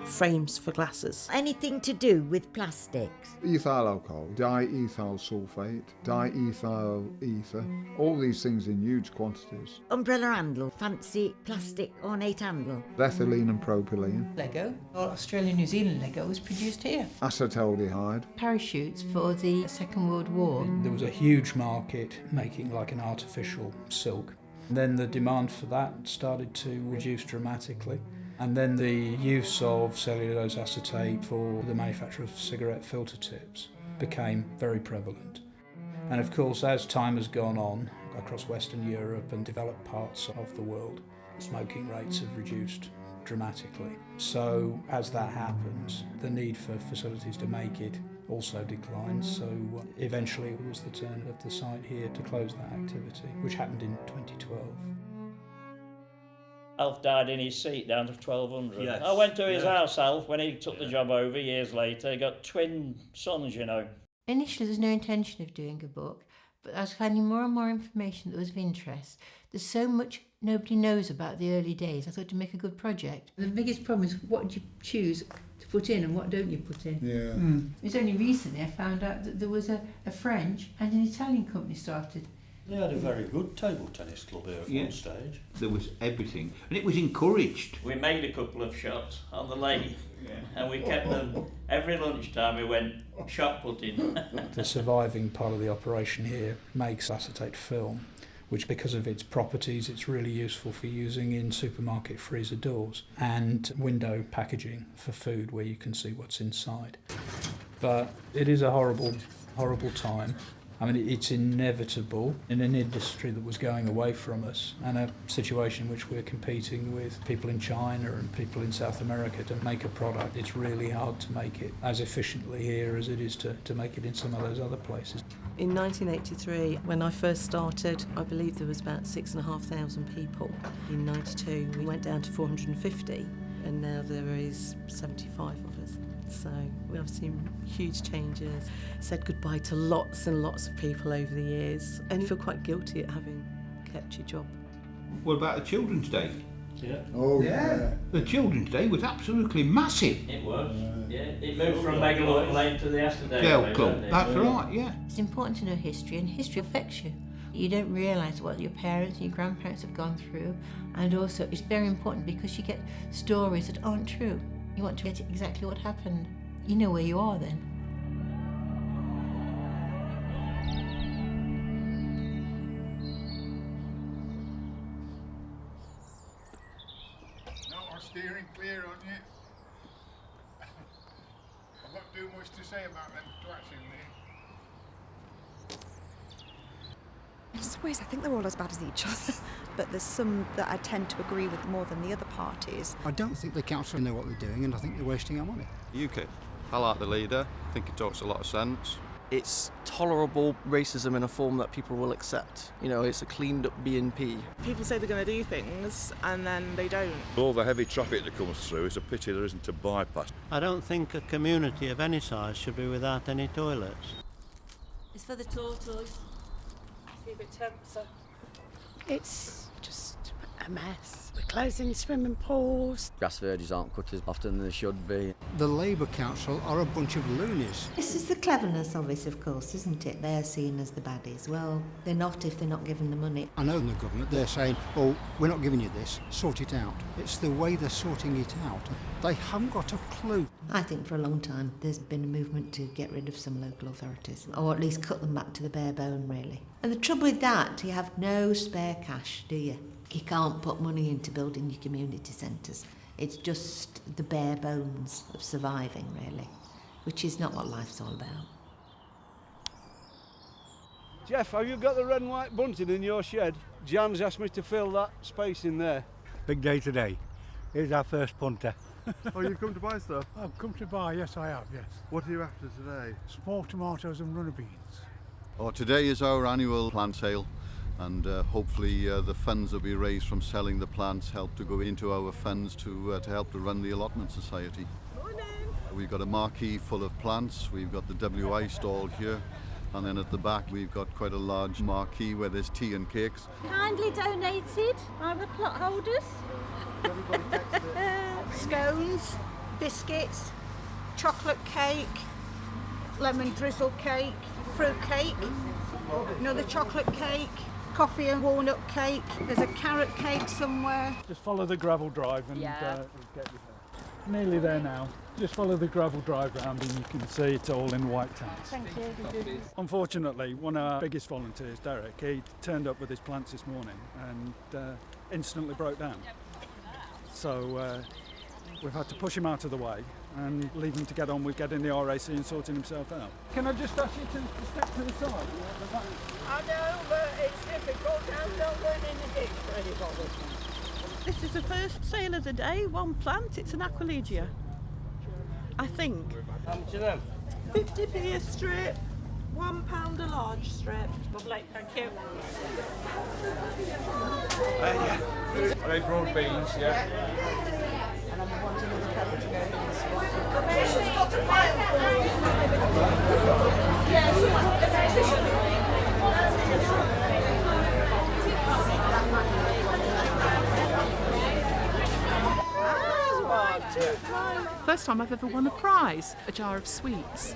Frames for glasses. Anything to do with plastics? Ethyl alcohol, diethyl sulfate, diethyl ether, all these things in huge quantities. Umbrella handle, fancy plastic ornate handle. Ethylene and propylene. Lego, or Australian New Zealand Lego, was produced here. Acetaldehyde. Parachutes for the Second World War. There was a huge market making like an artificial silk. Then the demand for that started to reduce dramatically. And then the use of cellulose acetate for the manufacture of cigarette filter tips became very prevalent. And of course, as time has gone on across Western Europe and developed parts of the world, smoking rates have reduced dramatically. So as that happens, the need for facilities to make it also declines. So eventually it was the turn of the site here to close that activity, which happened in 2012. Alf died in his seat down to 1200. Yes. I went to his house, Alf, when he took the job over years later. He got twin sons, Initially, there's no intention of doing a book, but I was finding more and more information that was of interest. There's so much nobody knows about the early days. I thought to make a good project. The biggest problem is what do you choose to put in and what don't you put in? Yeah. It was only recently I found out that there was a French and an Italian company started. They had a very good table tennis club here at one stage. There was everything, and it was encouraged. We made a couple of shots on the lathe, and we kept them every lunchtime. We went shot putting. The surviving part of the operation here makes acetate film, which because of its properties it's really useful for using in supermarket freezer doors and window packaging for food where you can see what's inside. But it is a horrible time. I mean, it's inevitable in an industry that was going away from us and a situation in which we're competing with people in China and people in South America to make a product. It's really hard to make it as efficiently here as it is to make it in some of those other places. In 1983, when I first started, I believe there was about 6,500 people. In 92, we went down to 450, and now there is 75 of us. So we have seen huge changes, said goodbye to lots and lots of people over the years, and you feel quite guilty at having kept your job. What about the Children's Day? Yeah. Oh, yeah. The Children's Day was absolutely massive. It was, yeah. It moved from Megalorn Lane to the Astor Day. Club, that's right, yeah. It's important to know history, and history affects you. You don't realise what your parents and your grandparents have gone through, and also it's very important because you get stories that aren't true. You want to get exactly what happened. You know where you are then. No, I'm steering clear on you. I've not too much to say about them twats in there. In some ways, I think they're all as bad as each other, but there's some that I tend to agree with more than the other parties. I don't think the council know what they're doing, and I think they're wasting our money. UKIP. I like the leader. I think he talks a lot of sense. It's tolerable racism in a form that people will accept. You know, it's a cleaned up BNP. People say they're going to do things and then they don't. All the heavy traffic that comes through, it's a pity there isn't a bypass. I don't think a community of any size should be without any toilets. It's for the tortoise. See if it tempts her. It's just a mess. We're closing swimming pools. Grass verges aren't cut as often as they should be. The Labour Council are a bunch of loonies. This is the cleverness of it, of course, isn't it? They're seen as the baddies. Well, they're not if they're not given the money. I know in the government they're saying, oh, we're not giving you this, sort it out. It's the way they're sorting it out. They haven't got a clue. I think for a long time there's been a movement to get rid of some local authorities, or at least cut them back to the bare bone, really. And the trouble with that, you have no spare cash, do you? You can't put money into building your community centres. It's just the bare bones of surviving, really, which is not what life's all about. Jeff, have you got the red and white bunting in your shed? Jan's asked me to fill that space in there. Big day today. Here's our first punter. Oh, you've come to buy stuff? I've come to buy, yes I have, yes. What are you after today? Small tomatoes and runner beans. Oh, today is our annual plant sale, and hopefully the funds will be raised from selling the plants help to go into our funds to help to run the allotment society. Morning. We've got a marquee full of plants. We've got the WI stall here, and then at the back we've got quite a large marquee where there's tea and cakes. Kindly donated by the plot holders. Scones, biscuits, chocolate cake, lemon drizzle cake, fruit cake, another chocolate cake, coffee and walnut cake. There's a carrot cake somewhere. Just follow the gravel drive and we'll get you there. Nearly there now. Just follow the gravel drive round and you can see it's all in white tanks. Thank you. Unfortunately, one of our biggest volunteers, Derek, he turned up with his plants this morning and instantly broke down. So we've had to push him out of the way and leave him to get on with getting the RAC and sorting himself out. Can I just ask you to step to the side? I know, but it's difficult. I'm not learning the ditch for anybody. This is the first sale of the day. One plant, it's an Aquilegia. I think. How much are them? 50p a strip, £1 a large strip. Lovely, thank you. Are they broad beans, yeah? And I'm wanting another pepper to go in this one. She's got a pile for you. Yeah, she's got a pile. First time I've ever won a prize, a jar of sweets,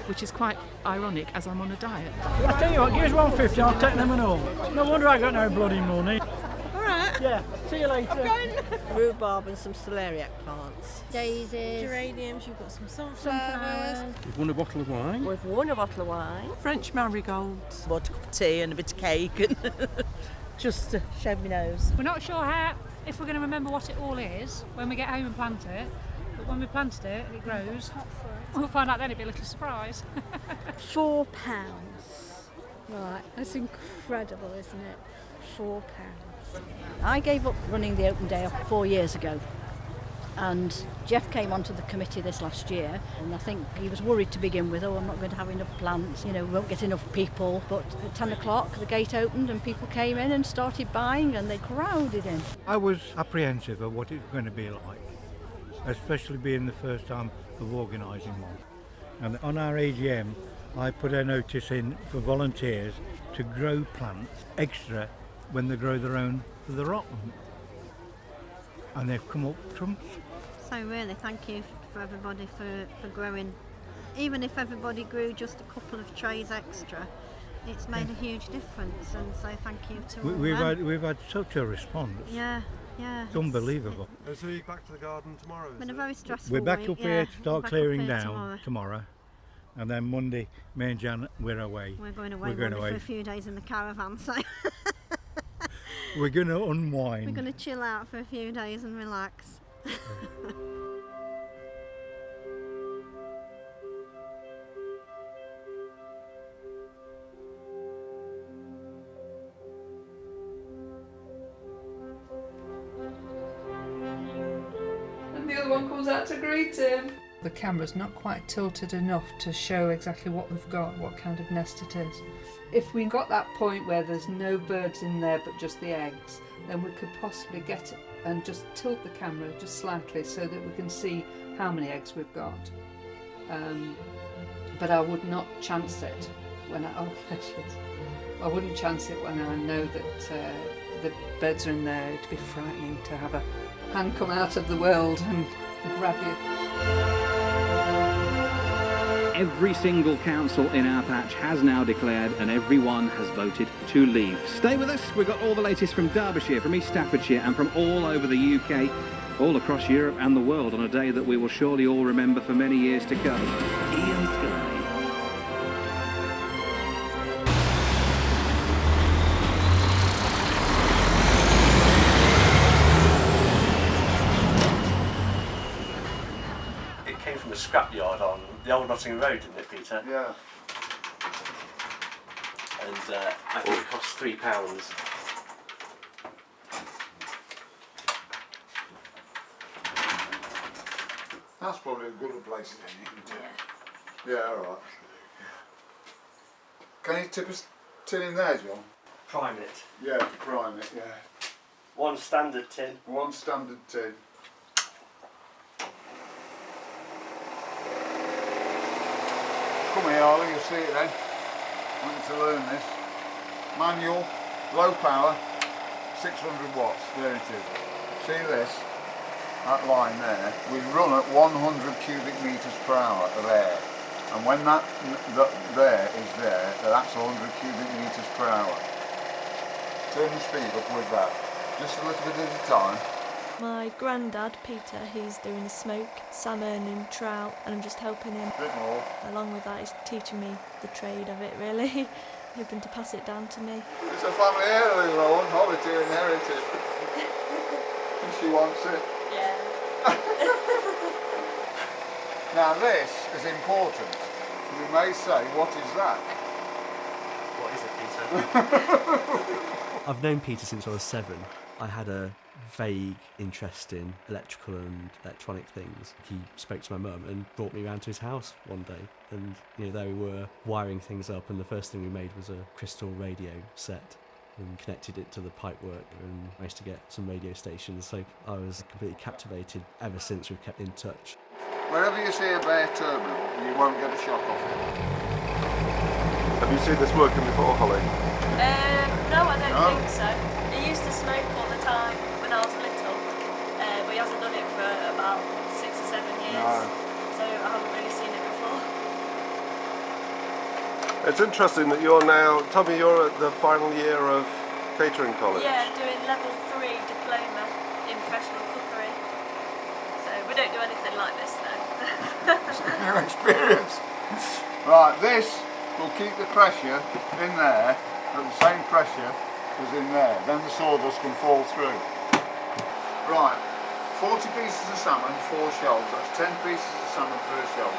which is quite ironic as I'm on a diet. I tell you what, give us 150, I'll take them and all. No wonder I got no bloody money. All right. Yeah, see you later. I'm going. Rhubarb and some celeriac plants. Daisies. Geraniums, you've got some sunflowers. We've won a bottle of wine. We've won a bottle of wine. French marigolds. Bought a cup of tea and a bit of cake and just to show my nose. We're not sure if we're going to remember what it all is when we get home and plant it, but when we planted it and it grows, we'll find out then. It'll be a little surprise. £4. Right, that's incredible, isn't it? £4. I gave up running the open day 4 years ago, and Jeff came onto the committee this last year, and I think he was worried to begin with. I'm not going to have enough plants, we won't get enough people. But at 10 o'clock the gate opened and people came in and started buying, and they crowded in. I was apprehensive of what it's going to be like, especially being the first time of organising one. And on our AGM I put a notice in for volunteers to grow plants extra when they grow their own for the rotten. And they've come up trumps. So really, thank you for everybody for growing. Even if everybody grew just a couple of trays extra, it's made a huge difference. And so thank you to all We've had such a response. Yeah. It's unbelievable. So you're back to the garden tomorrow? It's been a very stressful We're back week, up here to start clearing down tomorrow. tomorrow. And then Monday, me and Jan, we're away. We're going away for a few days in the caravan, so we're going to unwind. we're going to chill out for a few days and relax. And the other one comes out to greet him. The camera's not quite tilted enough to show exactly what we've got, what kind of nest it is. If we got that point where there's no birds in there but just the eggs, then we could possibly get it and just tilt the camera just slightly so that we can see how many eggs we've got. But I would not chance it when I wouldn't chance it when I know that the birds are in there. It'd be frightening to have a hand come out of the world and grab you. Every single council in our patch has now declared, and everyone has voted to leave. Stay with us, we've got all the latest from Derbyshire, from East Staffordshire and from all over the UK, all across Europe and the world, on a day that we will surely all remember for many years to come. Ian Sky. From the scrapyard on the old Nottingham Road, didn't it, Peter? Yeah. And I think it cost £3. That's probably a good place in, isn't it? Yeah, alright. Can you tip us tin in there, John? Prime it. Yeah, prime it, yeah. One standard tin. One standard tin. Come here, Ollie, you'll see it then. I want you to learn this. Manual, low power, 600 watts. There it is. See this? That line there. We run at 100 cubic metres per hour of air. And when that there is there, that's 100 cubic metres per hour. Turn the speed up with that. Just a little bit at a time. My granddad, Peter, he's doing the smoke, salmon and trout, and I'm just helping him. A bit more. Along with that, he's teaching me the trade of it, really, hoping to pass it down to me. It's a family heirloom, I want Holly to inherit it. And she wants it. Yeah. Now this is important. You may say, what is that? What is it, Peter? I've known Peter since I was 7. I had a vague interest in electrical and electronic things. He spoke to my mum and brought me around to his house one day, and there we were wiring things up, and the first thing we made was a crystal radio set and connected it to the pipework and managed to get some radio stations. So I was completely captivated. Ever since, we've kept in touch. Wherever you see a bare terminal, you won't get a shock off it. Have you seen this working before, Holly? No, I don't think so. He used to smoke all the time when I was little, but he hasn't done it for about 6 or 7 years. No. so I haven't really seen it before. It's interesting that you're now, Tommy, you're at the final year of catering college. Yeah, doing level 3 diploma in professional cookery. So we don't do anything like this though. It's a new experience. Right, this will keep the pressure in there at the same pressure as in there. Then the sawdust can fall through. Right, 40 pieces of salmon, 4 shelves. That's 10 pieces of salmon per shelf.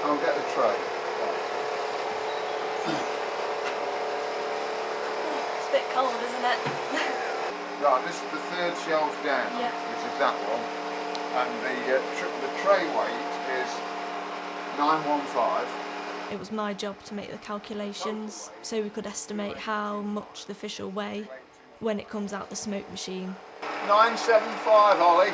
I'll get the tray. It's a bit cold, isn't it? Right, this is the 3rd shelf down, Yeah. which is that one. And the tray weight is 915. It was my job to make the calculations so we could estimate how much the fish will weigh when it comes out the smoke machine. 975, Holly.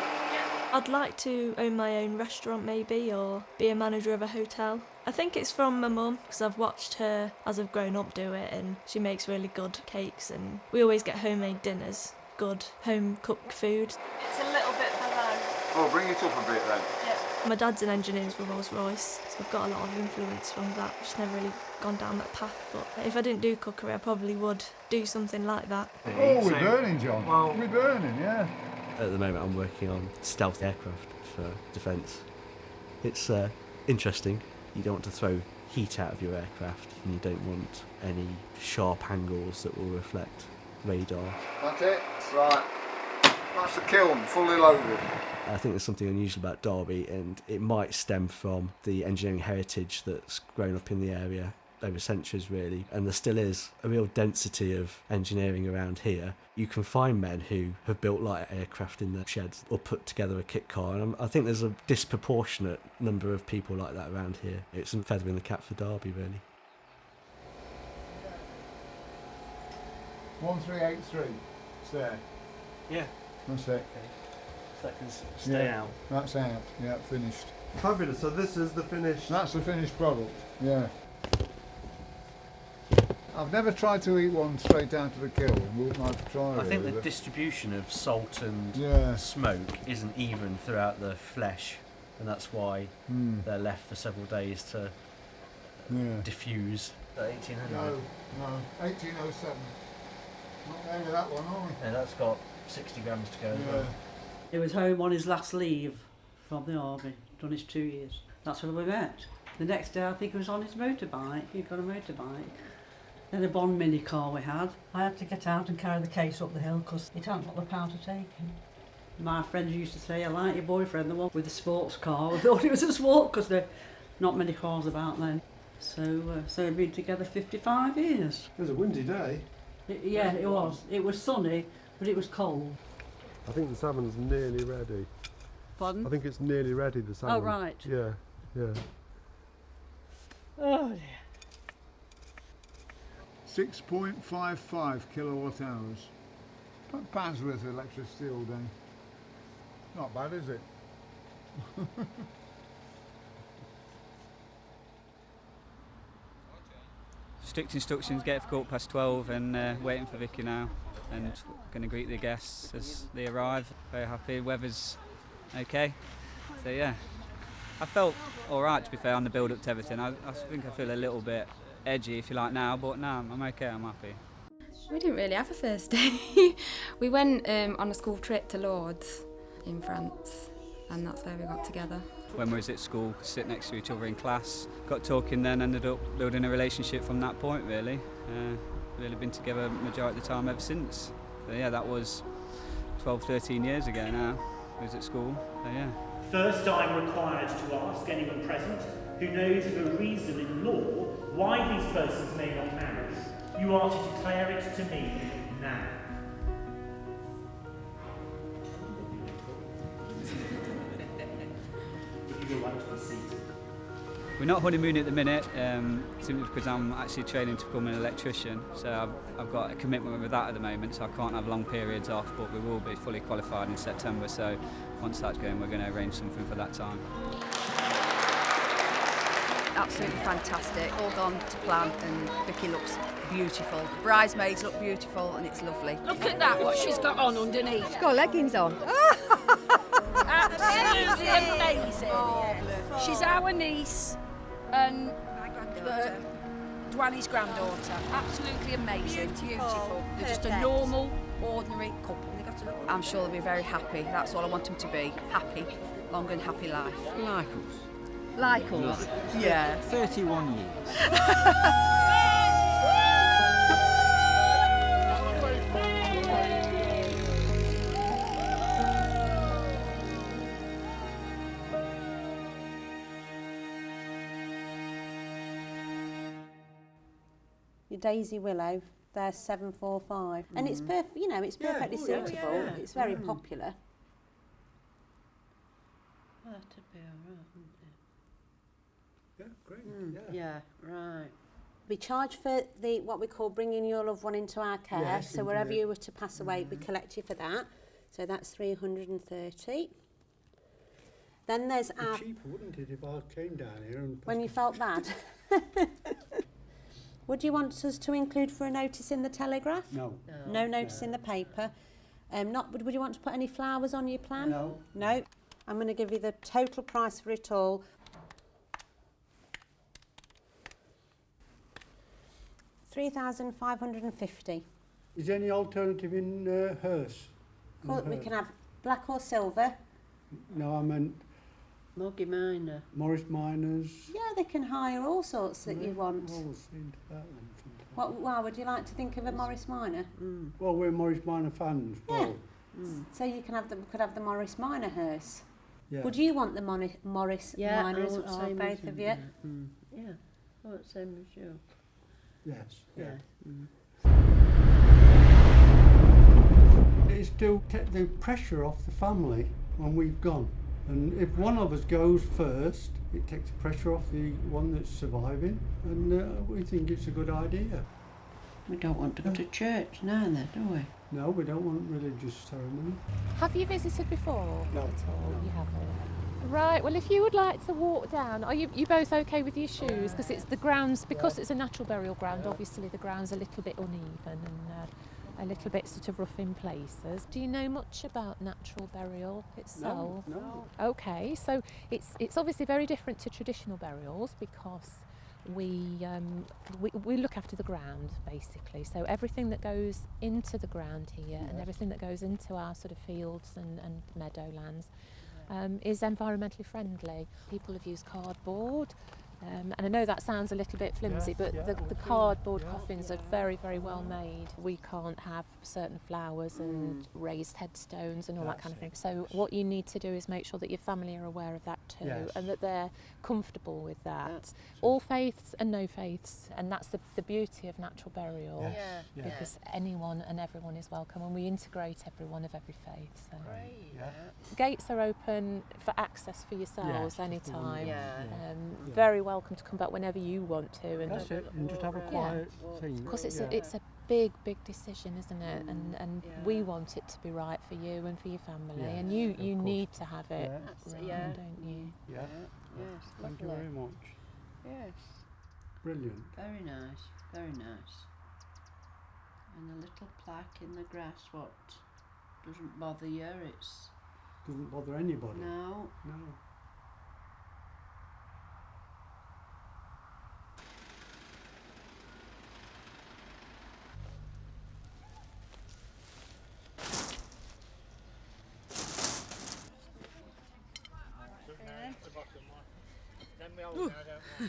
I'd like to own my own restaurant maybe, or be a manager of a hotel. I think it's from my mum, because I've watched her as I've grown up do it, and she makes really good cakes, and we always get homemade dinners, good home cooked food. It's a little bit below. Oh, bring it up a bit then. Yeah. My dad's an engineer for Rolls-Royce, so I've got a lot of influence from that. Just never really gone down that path, but if I didn't do cookery I probably would do something like that. Oh, we're burning, John. Well, we're burning, yeah. At the moment I'm working on stealth aircraft for defence. It's interesting. You don't want to throw heat out of your aircraft, and you don't want any sharp angles that will reflect radar. That's it. Right. That's the kiln, fully loaded. I think there's something unusual about Derby, and it might stem from the engineering heritage that's grown up in the area over centuries really, and there still is a real density of engineering around here. You can find men who have built light aircraft in their sheds or put together a kit car, and I think there's a disproportionate number of people like that around here. It's a feather in the cap for Derby really. 1383. It's there. Yeah. That's it. That can stay out. That's out. Yeah, finished. Fabulous. So this is the finished. That's the finished product. Yeah. I've never tried to eat one straight down to the kiln. Wouldn't like to try. I think really, the distribution of salt and Yeah. smoke isn't even throughout the flesh, and that's why they're left for several days to diffuse. 1800. No, 1807. Not there with that one, are we? Yeah, that's got 60 grams to go as Yeah. well. He was home on his last leave from the army, done his 2 years. That's where we met. The next day I think he was on his motorbike, he'd got a motorbike. Then a Bond mini car we had. I had to get out and carry the case up the hill because it hadn't got the power to take him. My friends used to say, I like your boyfriend, the one with the sports car. I thought it was a sport because there not many cars about then. So we've been together 55 years. It was a windy day. Yeah, it was. It was sunny, but it was cold. I think the salmon's nearly ready. Pardon? I think it's nearly ready, the salmon. Oh, right. Yeah, yeah. Oh dear. 6.55 kilowatt hours. £1 worth of electricity all day. Not bad, is it? Strict instructions, get for 12:15 and waiting for Vicky now, and going to greet the guests as they arrive. Very happy, weather's okay. So yeah, I felt alright to be fair on the build up to everything. I think I feel a little bit edgy if you like now, but no, I'm okay, I'm happy. We didn't really have a first day. We went on a school trip to Lourdes in France, and that's where we got together. When we was at school, sit next to each other in class, got talking then, ended up building a relationship from that point really. Really been together majority of the time ever since. So yeah, that was 12, 13 years ago now. We was at school, so yeah. First, I'm required to ask anyone present who knows of a reason in law why these persons may not marry. You are to declare it to me now. If you would like to be seated. We're not honeymooning at the minute, simply because I'm actually training to become an electrician, so I've got a commitment with that at the moment, so I can't have long periods off, but we will be fully qualified in September, so once that's going, we're going to arrange something for that time. Absolutely fantastic, all gone to plan, and Vicky looks beautiful. The bridesmaids look beautiful, and it's lovely. Look at that, what she's got on underneath. She's got leggings on. Absolutely absolutely amazing. She's our niece and Dwayne's granddaughter. Absolutely amazing. Beautiful. They're just a normal, ordinary couple. I'm sure they'll be very happy. That's all I want them to be. Happy. Long and happy life. Like us. Like us. Yeah. 31 years. Your Daisy Willow, they're 745, and it's it's perfectly suitable. It's very popular. That'd be alright, wouldn't it? Yeah, great. Yeah, right. We charge for what we call bringing your loved one into our care. Yes, so wherever you were to pass away, we collect you for that. So that's 330. Then there's our. Cheaper, wouldn't it, if I came down here and. When you felt bad. Would you want us to include for a notice in the Telegraph? No. No notice in the paper. Would you want to put any flowers on your plan? No. No. I'm going to give you the total price for it all. $3,550. Is there any alternative in hearse? We can have black or silver. No, I meant Moggy Minor. Morris Miners. Yeah, they can hire all sorts that you want. Always into that one. Wow, would you like to think of a Morris Minor? Well, we're Morris Minor fans. Well, So you can could have the Morris Minor hearse. Yeah. Would you want the Morris Minor as well, same both as of you. you? Yeah. Oh, it's same as you. yes. Yeah. Yeah. It's to take the pressure off the family when we've gone. And if one of us goes first, it takes the pressure off the one that's surviving, and we think it's a good idea. We don't want to go to church neither, do we? No, we don't want religious ceremony. Have you visited before No. at all? You haven't. Right, well if you would like to walk down, are you both okay with your shoes? Because it's the grounds, because it's a natural burial ground, obviously the ground's a little bit uneven and a little bit sort of rough in places. Do you know much about natural burial itself? No. Okay, so it's obviously very different to traditional burials because we look after the ground basically. So everything that goes into the ground here and everything that goes into our sort of fields and meadowlands is environmentally friendly. People have used cardboard. And I know that sounds a little bit flimsy, but the cardboard coffins are very, very well made. We can't have certain flowers and raised headstones and all that kind of thing. So what you need to do is make sure that your family are aware of that too, and that they're comfortable with that. All faiths and no faiths, and that's the beauty of natural burial, because anyone and everyone is welcome, and we integrate everyone of every faith. So. Gates are open for access for yourselves anytime. Very welcome to come back whenever you want to. And That's it, and just have a quiet thing. Because it's a big decision, isn't it? And we want it to be right for you and for your family, and you need to have it right, don't you? Yeah. Yes. Thank you very much. Yes. Brilliant. Very nice. Very nice. And a little plaque in the grass. What doesn't bother you? It's Doesn't bother anybody. no. No.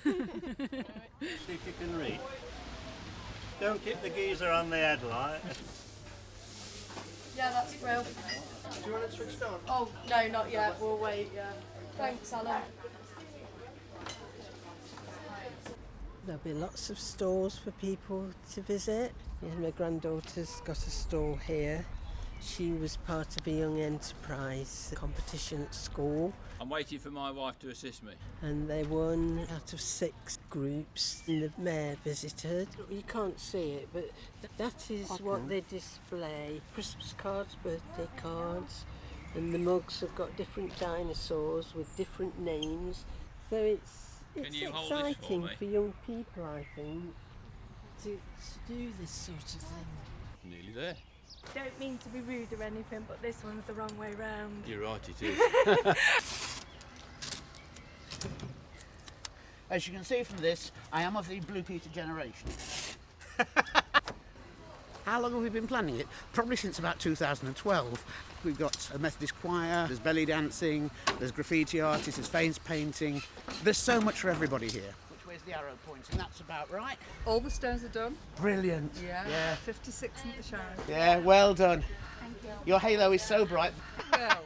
See if you can read. Don't keep the geezer on the headlight. Yeah, that's real. Do you want it switched on? Oh, no, not yet. We'll wait, yeah. Thanks, Alan. There'll be lots of stores for people to visit. Yeah, my granddaughter's got a store here. She was part of a young enterprise competition at school. I'm waiting for my wife to assist me. And they won out of 6 groups, and the mayor visited. You can't see it, but that is what they display. Christmas cards, birthday cards, and the mugs have got different dinosaurs with different names. So it's exciting for young people, I think, to do this sort of thing. Nearly there. Don't mean to be rude or anything, but this one's the wrong way round. You're right, it is. As you can see from this, I am of the Blue Peter generation. How long have we been planning it? Probably since about 2012. We've got a Methodist choir, there's belly dancing, there's graffiti artists, there's face painting. There's so much for everybody here. Which way's the arrow pointing? That's about right. All the stones are done. Brilliant. Yeah. 56 in the shower. Yeah, well done. Thank you. Your halo is so bright. Well.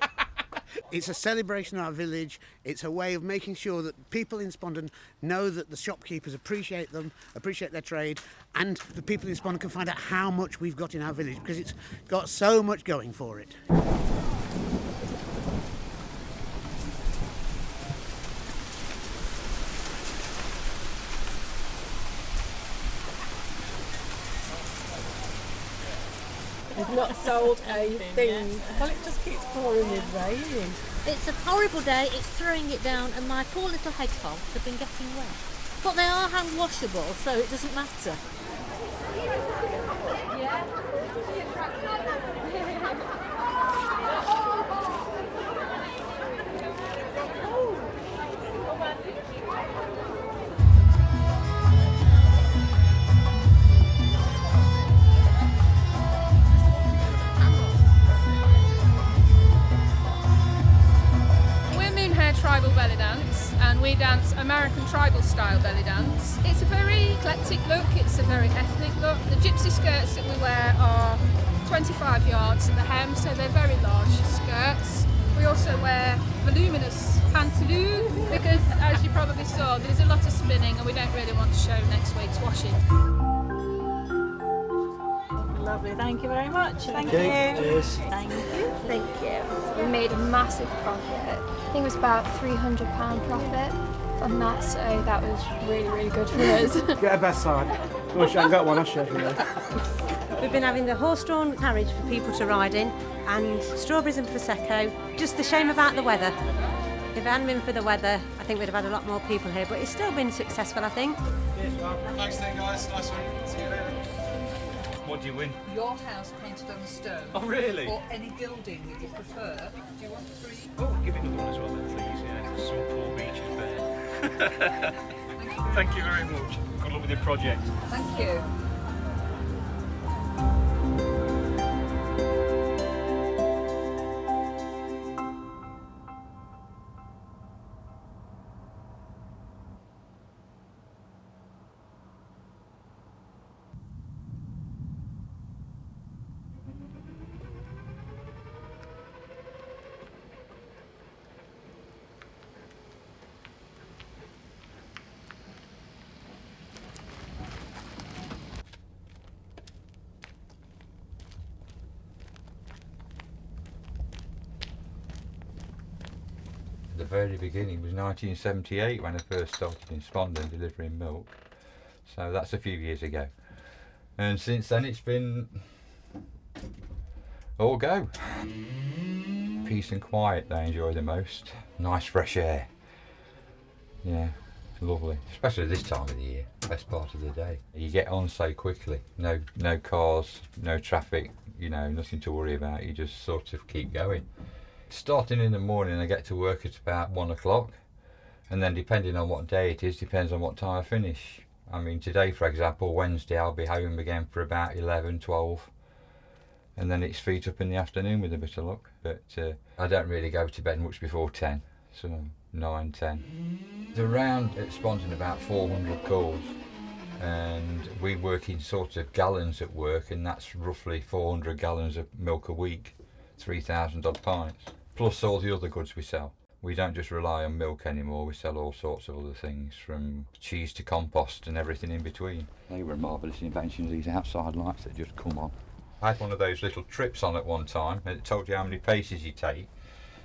It's a celebration of our village. It's a way of making sure that people in Spondon know that the shopkeepers appreciate them, appreciate their trade, and the people in Spondon can find out how much we've got in our village, because it's got so much going for it. We've not sold a thing. Well, it just keeps pouring with rain. It's a horrible day, it's throwing it down, and my poor little hedgehogs have been getting wet. But they are hand washable, so it doesn't matter. Tribal belly dance, and we dance American tribal style belly dance. It's a very eclectic look, it's a very ethnic look. The gypsy skirts that we wear are 25 yards at the hem, so they're very large skirts. We also wear voluminous pantaloons because, as you probably saw, there's a lot of spinning and we don't really want to show next week's washing. Lovely, thank you very much. Thank you. Cheers. Thank you. Thank you. We made a massive profit. I think it was about £300 profit on that, so that was really, really good for us. Get a best side. I wish I hadn't got one, I'll show you. We've been having the horse-drawn carriage for people to ride in, and strawberries and Prosecco. Just the shame about the weather. If it hadn't been for the weather, I think we'd have had a lot more people here, but it's still been successful, I think. Thanks then, guys. Nice one. See you later. What do you win? Your house painted on a stone. Oh, really? Or any building that you prefer. Do you want 3? Oh, give me another one as well then, please. Yeah, some poor beach is bare. Thank you very much. Good luck with your project. Thank you. The very beginning was 1978 when I first started in Spondon delivering milk, so that's a few years ago, and since then it's been all go. Peace and quiet I enjoy the most. Nice fresh air, yeah, lovely, especially this time of the year, best part of the day. You get on so quickly, no cars, no traffic, you know, nothing to worry about, you just sort of keep going. Starting in the morning, I get to work at about 1 o'clock, and then depending on what day it is, depends on what time I finish. I mean, today, for example, Wednesday, I'll be home again for about 11, 12, and then it's feet up in the afternoon with a bit of luck. But I don't really go to bed much before 10, so 9, 10. There's around at Spondon about 400 calls, and we work in sort of gallons at work, and that's roughly 400 gallons of milk a week, 3,000 odd pints. Plus all the other goods we sell. We don't just rely on milk anymore, we sell all sorts of other things, from cheese to compost and everything in between. They were a marvellous invention, these outside lights that just come on. I had one of those little trips on at one time, and it told you how many paces you take.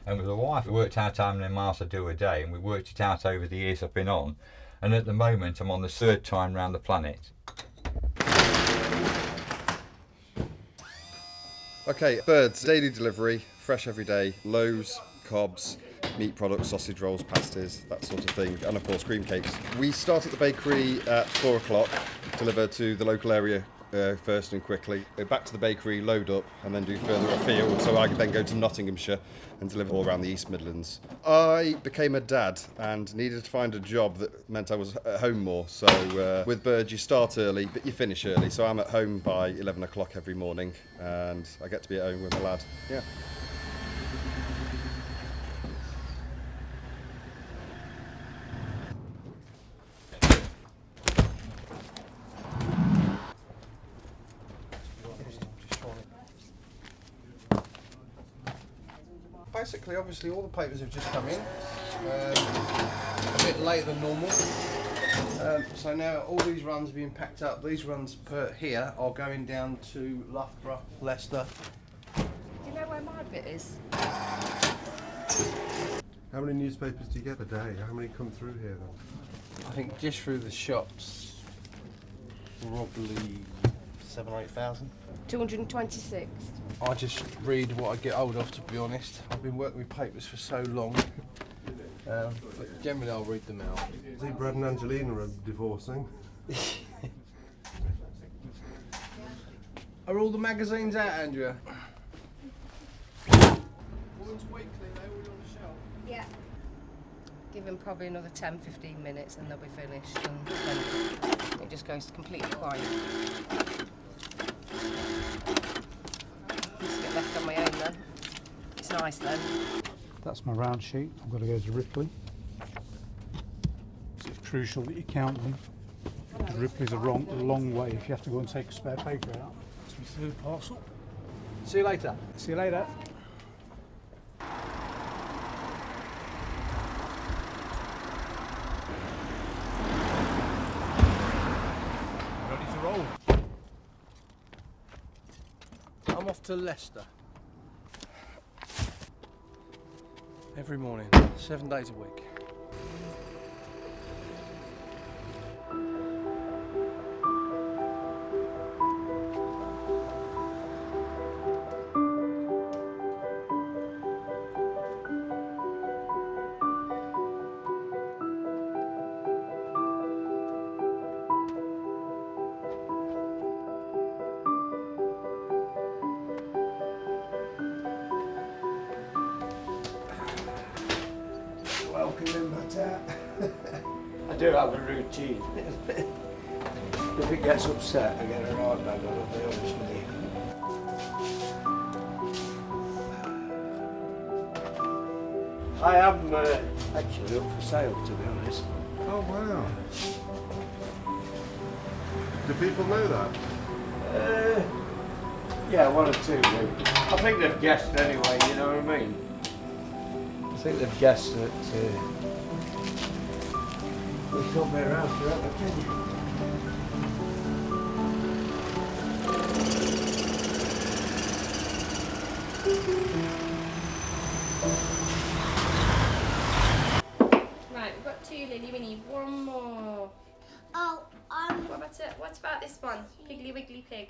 And with the wife, we worked out how many miles I do a day, and we worked it out over the years I've been on. And at the moment, I'm on the 3rd time round the planet. Okay, birds, daily delivery, fresh every day, loaves, cobs, meat products, sausage rolls, pasties, that sort of thing, and of course cream cakes. We start at the bakery at 4 o'clock, deliver to the local area first and quickly. Back to the bakery, load up, and then do further afield. So I could then go to Nottinghamshire and deliver all around the East Midlands. I became a dad and needed to find a job that meant I was at home more. So with birds, you start early, but you finish early. So I'm at home by 11 o'clock every morning, and I get to be at home with my lad. Yeah. Basically, obviously, all the papers have just come in, a bit later than normal. So now all these runs are being packed up. These runs per here are going down to Loughborough, Leicester. Do you know where my bit is? How many newspapers do you get a day? How many come through here then? I think just through the shops, probably 7,000 or 8,000. 226. I just read what I get hold of, to be honest. I've been working with papers for so long, but generally I'll read them out. See, Brad and Angelina are divorcing. Are all the magazines out, Andrea? Women's Weekly, they're all on the shelf? Yeah. Give them probably another 10-15 minutes and they'll be finished, and then it just goes completely quiet. Left on my own then. It's nice then. That's my round sheet. I've got to go to Ripley. It's crucial that you count them, because Ripley's a long way if you have to go and take a spare paper out. It's my third parcel. See you later. See you later. Ready to roll. I'm off to Leicester. Every morning, 7 days a week. Welcome in, Matt. I do have a routine. If it gets upset, I get a right bag on it, I'll be honest with you. I am actually up for sale, to be honest. Oh, wow. Do people know that? Yeah, one or two do. I think they've guessed anyway, you know what I mean? I think they've guessed that we can't be around forever, can you? Right, we've got two, Lily. We need one more. Oh, What about this one? Piggly Wiggly Pig.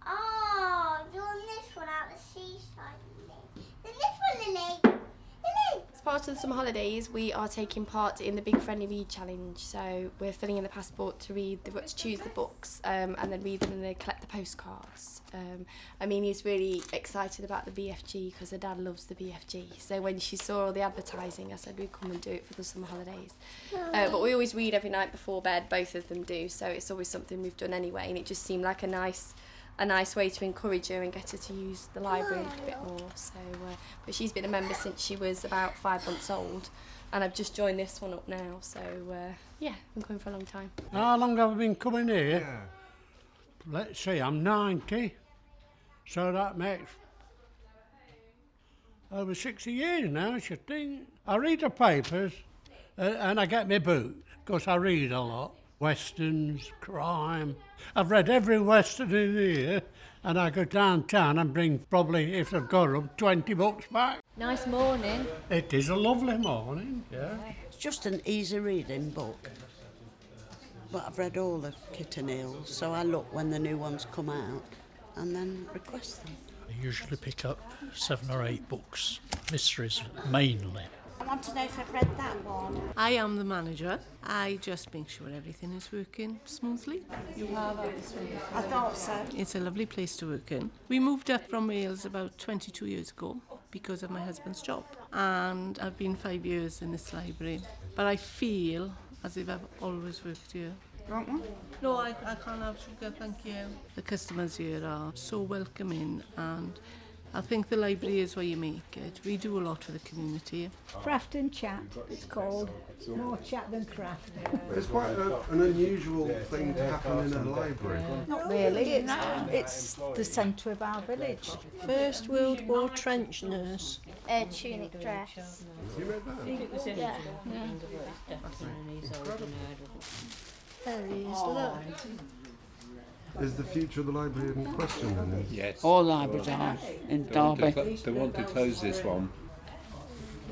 oh, you want this one out the seaside, Lily? Then this one, Lily. Lily. As part of the summer holidays, we are taking part in the Big Friendly Read Challenge. So we're filling in the passport to choose the books, and then read them and then collect the postcards. Amelia's really excited about the BFG because her dad loves the BFG. So when she saw all the advertising, I said we'd come and do it for the summer holidays. But we always read every night before bed, both of them do. So it's always something we've done anyway, and it just seemed like a nice way to encourage her and get her to use the library a bit more. So, but she's been a member since she was about 5 months old, and I've just joined this one up now. So, yeah, I've been coming for a long time. How long have I been coming here? Yeah. Let's see, I'm 90, so that makes over 60 years now, I should think. I read the papers and I get my books, because I read a lot. Westerns, crime. I've read every Western in here, and I go downtown and bring probably, if I've got them, 20 books back. Nice morning. It is a lovely morning, yeah. It's just an easy reading book. But I've read all of Kit and Eels, so I look when the new ones come out and then request them. I usually pick up 7 or 8 books, mysteries mainly. want to know if I've read that one. I am the manager. I just make sure everything is working smoothly. You have I thought so. It's a lovely place to work in. We moved up from Wales about 22 years ago because of my husband's job. And I've been 5 years in this library. But I feel as if I've always worked here. Want one? No, I can't have sugar, thank you. The customers here are so welcoming, and I think the library is where you make it. We do a lot for the community. Craft and chat, it's called. More chat than craft. It's quite an unusual thing to happen in a library. Not really, it's the centre of our village. First World War trench nurse. A tunic dress. Have you read that? Yeah. Is the future of the library in question then? Yes. All libraries are in Derby. They want to close this one,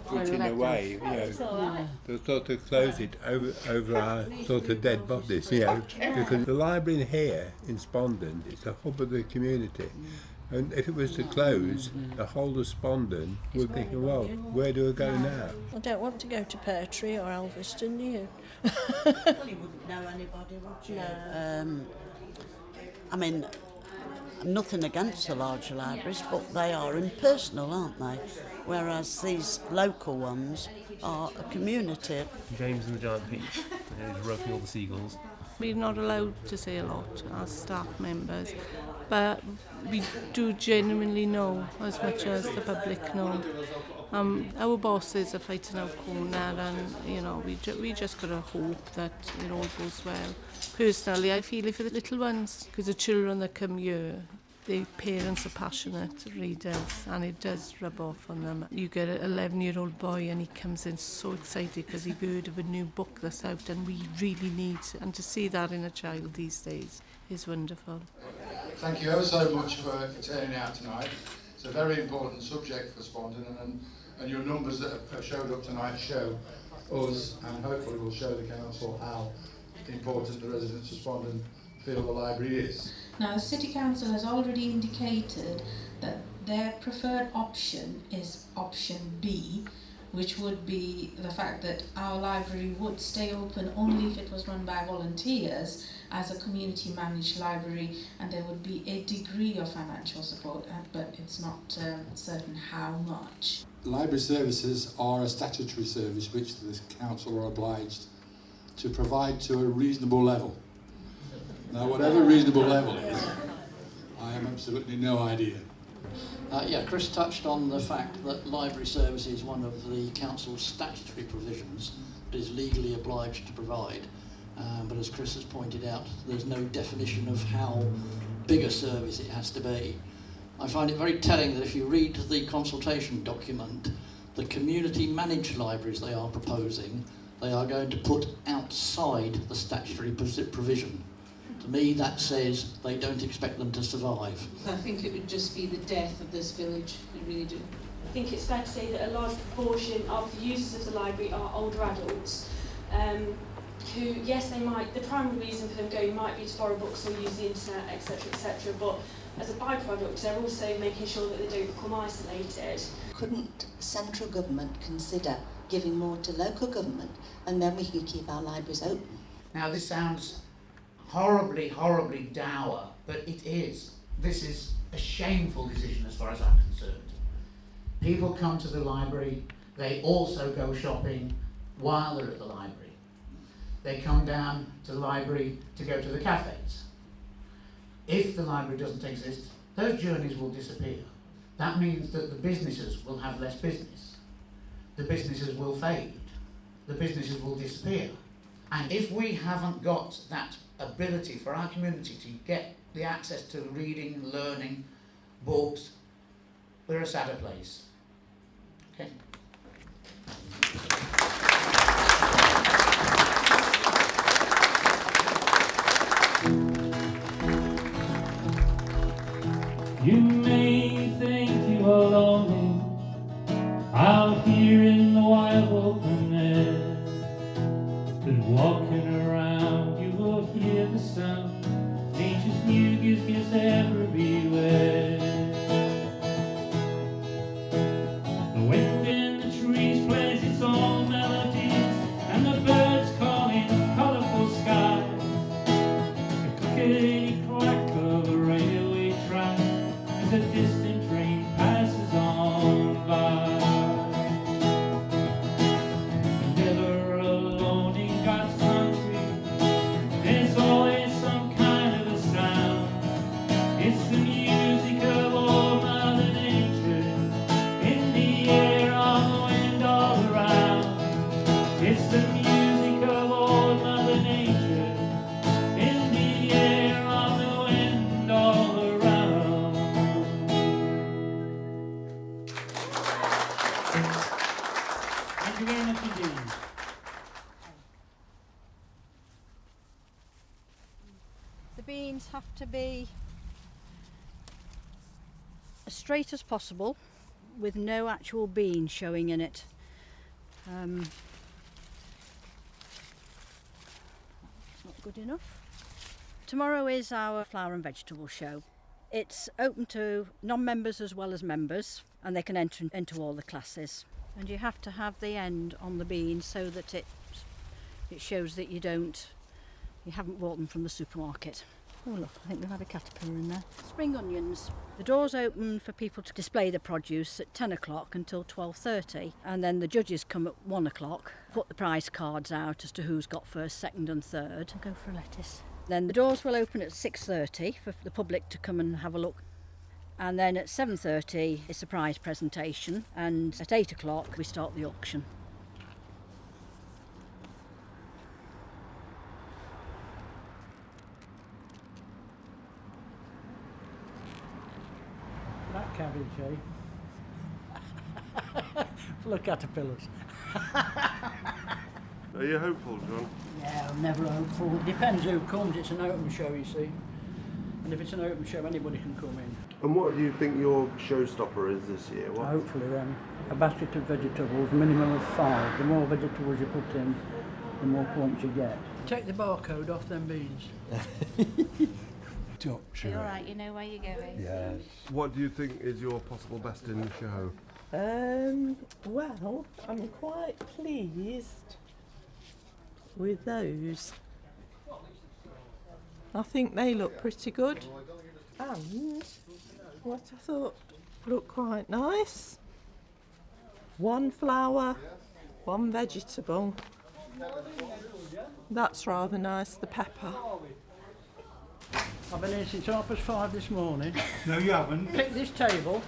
which in a way, you know, they sort of close it over our sort of dead bodies, you know, because the library in here in Spondon is the hub of the community. And if it was to close, the whole of Spondon would think, well, where do I go now? I don't want to go to Pertree or Elveston, do you? Well, you wouldn't know anybody, would you? No. I mean, nothing against the larger libraries, but they are impersonal, aren't they? Whereas these local ones are a community. James and the Giant Peach, who's roping all the seagulls. We're not allowed to say a lot as staff members, but we do genuinely know as much as the public know. Our bosses are fighting our corner, and you know we just gotta hope that it all goes well. Personally, I feel it for the little ones, because the children that come here, their parents are passionate readers, and it does rub off on them. You get an 11-year-old boy and he comes in so excited because he's heard of a new book that's out, and we really need to, and to see that in a child these days is wonderful. Thank you ever so much for turning out tonight. It's a very important subject for Spondon, and your numbers that have showed up tonight show us, and hopefully will show the council, how important the residents of Spondon feel the library is. Now, the City Council has already indicated that their preferred option is option B, which would be the fact that our library would stay open only if it was run by volunteers as a community managed library, and there would be a degree of financial support, but it's not certain how much. Library services are a statutory service which the council are obliged to provide to a reasonable level. Now, whatever reasonable level is, I have absolutely no idea. Yeah, Chris touched on the fact that library service is one of the council's statutory provisions that is legally obliged to provide. But as Chris has pointed out, there's no definition of how big a service it has to be. I find it very telling that if you read the consultation document, the community managed libraries they are proposing, they are going to put outside the statutory provision. To me, that says they don't expect them to survive. I think it would just be the death of this village, I really do. I think it's fair to say that a large proportion of the users of the library are older adults who, yes, they might, the primary reason for them going might be to borrow books or use the internet, etc., but as a byproduct, they're also making sure that they don't become isolated. Couldn't central government consider giving more to local government, and then we could keep our libraries open? Now, this sounds horribly, horribly dour, but it is. This is a shameful decision as far as I'm concerned. People come to the library, they also go shopping while they're at the library. They come down to the library to go to the cafes. If the library doesn't exist, those journeys will disappear. That means that the businesses will have less business. The businesses will fade. The businesses will disappear. And if we haven't got that ability for our community to get the access to reading, learning, books, we're a sadder place. Okay. You may think you are lonely out here in the wild open air, but walking around you will hear the sound nature's music is everywhere. The wind in the trees plays its beans have to be as straight as possible with no actual bean showing in it. That's not good enough. Tomorrow is our flower and vegetable show. It's open to non-members as well as members, and they can enter into all the classes. And you have to have the end on the bean so that it shows that you haven't bought them from the supermarket. Oh look, I think we've had a caterpillar in there. Spring onions. The doors open for people to display the produce at 10 o'clock until 12:30, and then the judges come at 1 o'clock, put the prize cards out as to who's got first, second and third. I'll go for a lettuce. Then the doors will open at 6:30 for the public to come and have a look. And then at 7:30 it's a prize presentation, and at 8 o'clock we start the auction. That cabbage, eh? Full of caterpillars. Are you hopeful, John? Yeah, I'm never hopeful. It depends who comes. It's an open show, you see. And if it's an open show, anybody can come in. And what do you think your showstopper is this year? What? Hopefully a basket of vegetables, minimum of 5. The more vegetables you put in, the more points you get. Take the barcode off them beans. You're alright, you know where you're going. Yes. What do you think is your possible best in the show? Well, I'm quite pleased with those. I think they look pretty good. And what I thought looked quite nice. One flower, one vegetable. That's rather nice, the pepper. I've been here since 5:30 this morning. No, you haven't. Pick this table,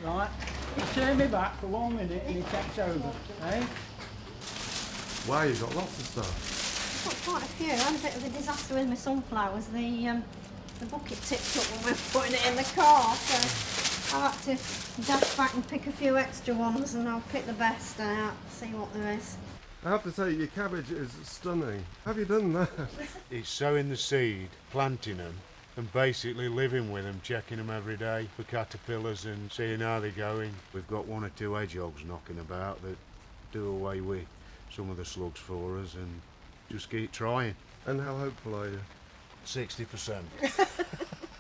right? You turn me back for 1 minute and he takes over, eh? Wow, you've got lots of stuff. Got quite a few. I had a bit of a disaster with my sunflowers. The bucket tipped up when we were putting it in the car, so I had to dash back and pick a few extra ones, and I'll pick the best out, see what there is. I have to say, your cabbage is stunning. Have you done that? It's sowing the seed, planting them, and basically living with them, checking them every day for caterpillars and seeing how they're going. We've got 1 or 2 hedgehogs knocking about that do away with some of the slugs for us, and just keep trying. And how hopeful are you? 60%.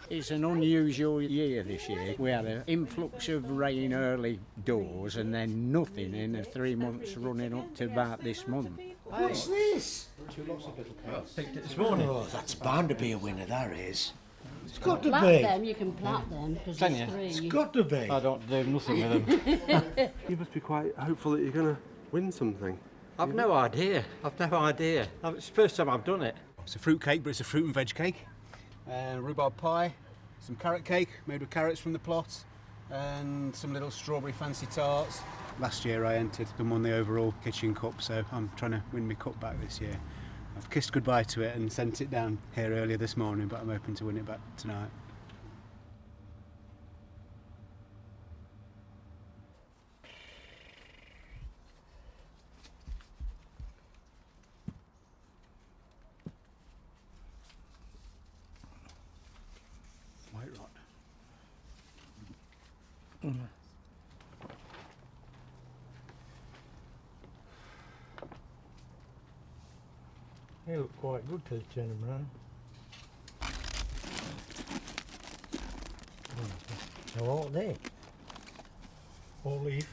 It's an unusual year this year. We had an influx of rain early doors and then nothing in the 3 months running up to about this month. What's this? 2 lots of little cats. Picked it this morning. Oh, that's bound to be a winner, that is. It's got to Plant be. them, you can plant them, because Can there's you? 3. It's got to be. I don't do nothing with them. You must be quite hopeful that you're going to win something. I've no idea. It's the first time I've done it. It's a fruit cake, but it's a fruit and veg cake. Rhubarb pie, some carrot cake made with carrots from the plot, and some little strawberry fancy tarts. Last year I done won the overall kitchen cup, so I'm trying to win my cup back this year. I've kissed goodbye to it and sent it down here earlier this morning, but I'm hoping to win it back tonight. White rot. They look quite good till you turn them round. How old are they? All leaf.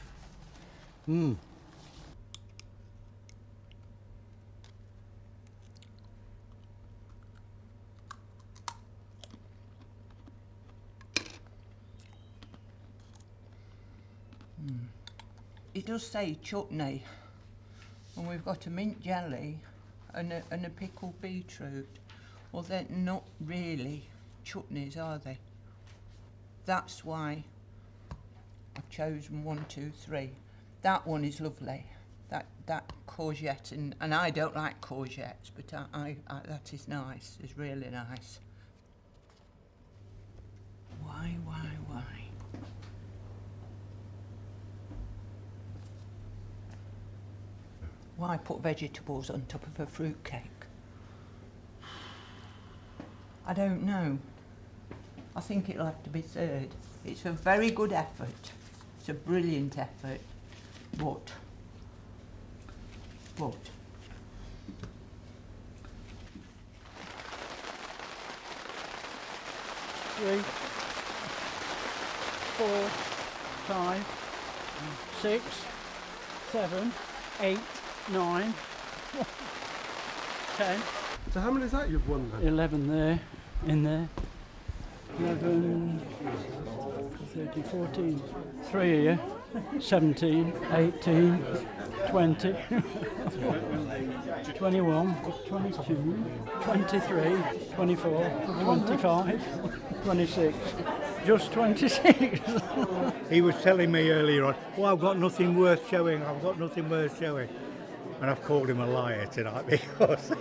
It does say chutney, and we've got a mint jelly and a pickled beetroot. Well, they're not really chutneys, are they? That's why I've chosen 1, 2, 3. That one is lovely. That courgette, and I don't like courgettes, but I that is nice. It's really nice. Why? Why put vegetables on top of a fruit cake? I don't know. I think it'll have to be third. It's a very good effort. It's a brilliant effort. But 3, 4, 5, 6, 7, 8, 9, 10. So how many is that you've won then? 11 there, in there. 11, 13, 14, 3 here, 17, 18, 20, 21, 22, 23, 24, 25, 26, just 26. He was telling me earlier on, well, I've got nothing worth showing, I've got nothing worth showing. And I've called him a liar tonight because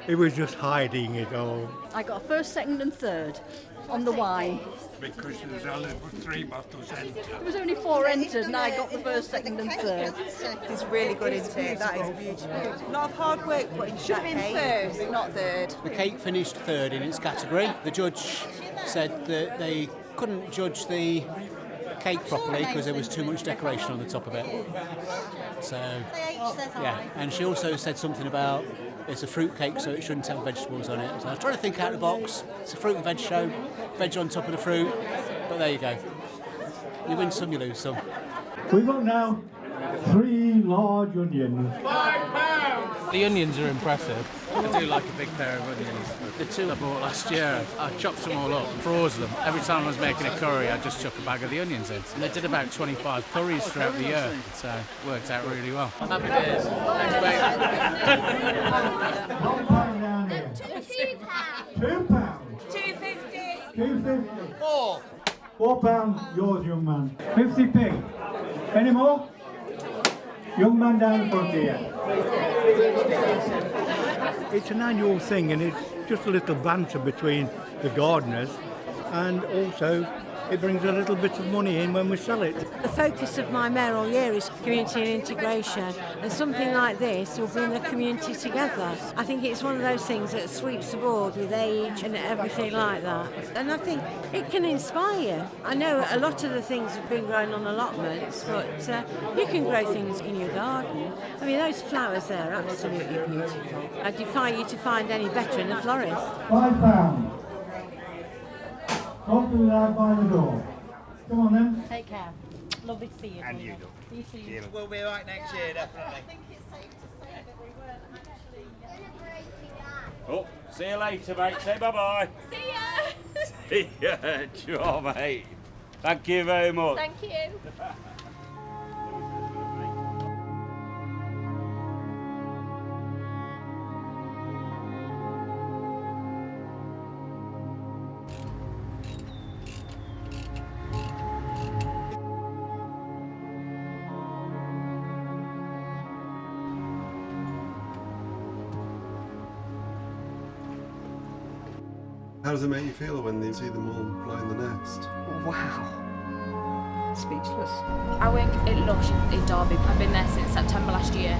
he was just hiding it all. I got first, second and third on the wine. Because there's only 3 bottles entered. There was only 4 entered and I got the first, second and third. It's really good, isn't it? That is beautiful. A lot of hard work put into that cake. First, not third. The cake finished third in its category. The judge said that they couldn't judge the cake properly because there was too much decoration on the top of it. So, yeah, and she also said something about it's a fruit cake, so it shouldn't have vegetables on it. So I was trying to think out of the box. It's a fruit and veg show, veg on top of the fruit. But there you go. You win some, you lose some. We've got now 3 large onions. £5! The onions are impressive. I do like a big pair of onions. The 2 I bought last year, I chopped them all up, froze them. Every time I was making a curry, I'd just chuck a bag of the onions in. And they did about 25 curries throughout the year, so it worked out really well. Happy days. Thanks, mate. £1 down here. £2. £2.50. £2.50. £4, yours, young man. 50p. Any more? Young man down the front here. It's an annual thing and it's just a little banter between the gardeners, and also it brings a little bit of money in when we sell it. The focus of my mayoral year is community and integration, and something like this will bring the community together. I think it's one of those things that sweeps the board with age and everything like that, and I think it can inspire. I know a lot of the things have been grown on allotments, but you can grow things in your garden. I mean, those flowers there are absolutely beautiful. I defy you to find any better in a florist. £5. Don't do that by the door. Come on then. Take care. Lovely to see you. And you do. See you soon. We'll be right next year, definitely. I think it's safe to say that we weren't actually celebrating that. Oh, see you later, mate. Say bye-bye. See ya! See ya. Sure, mate. Thank you very much. Thank you. How does it make you feel when you see them all flying the nest? Wow. Speechless. I work at Lush in Derby. I've been there since September last year.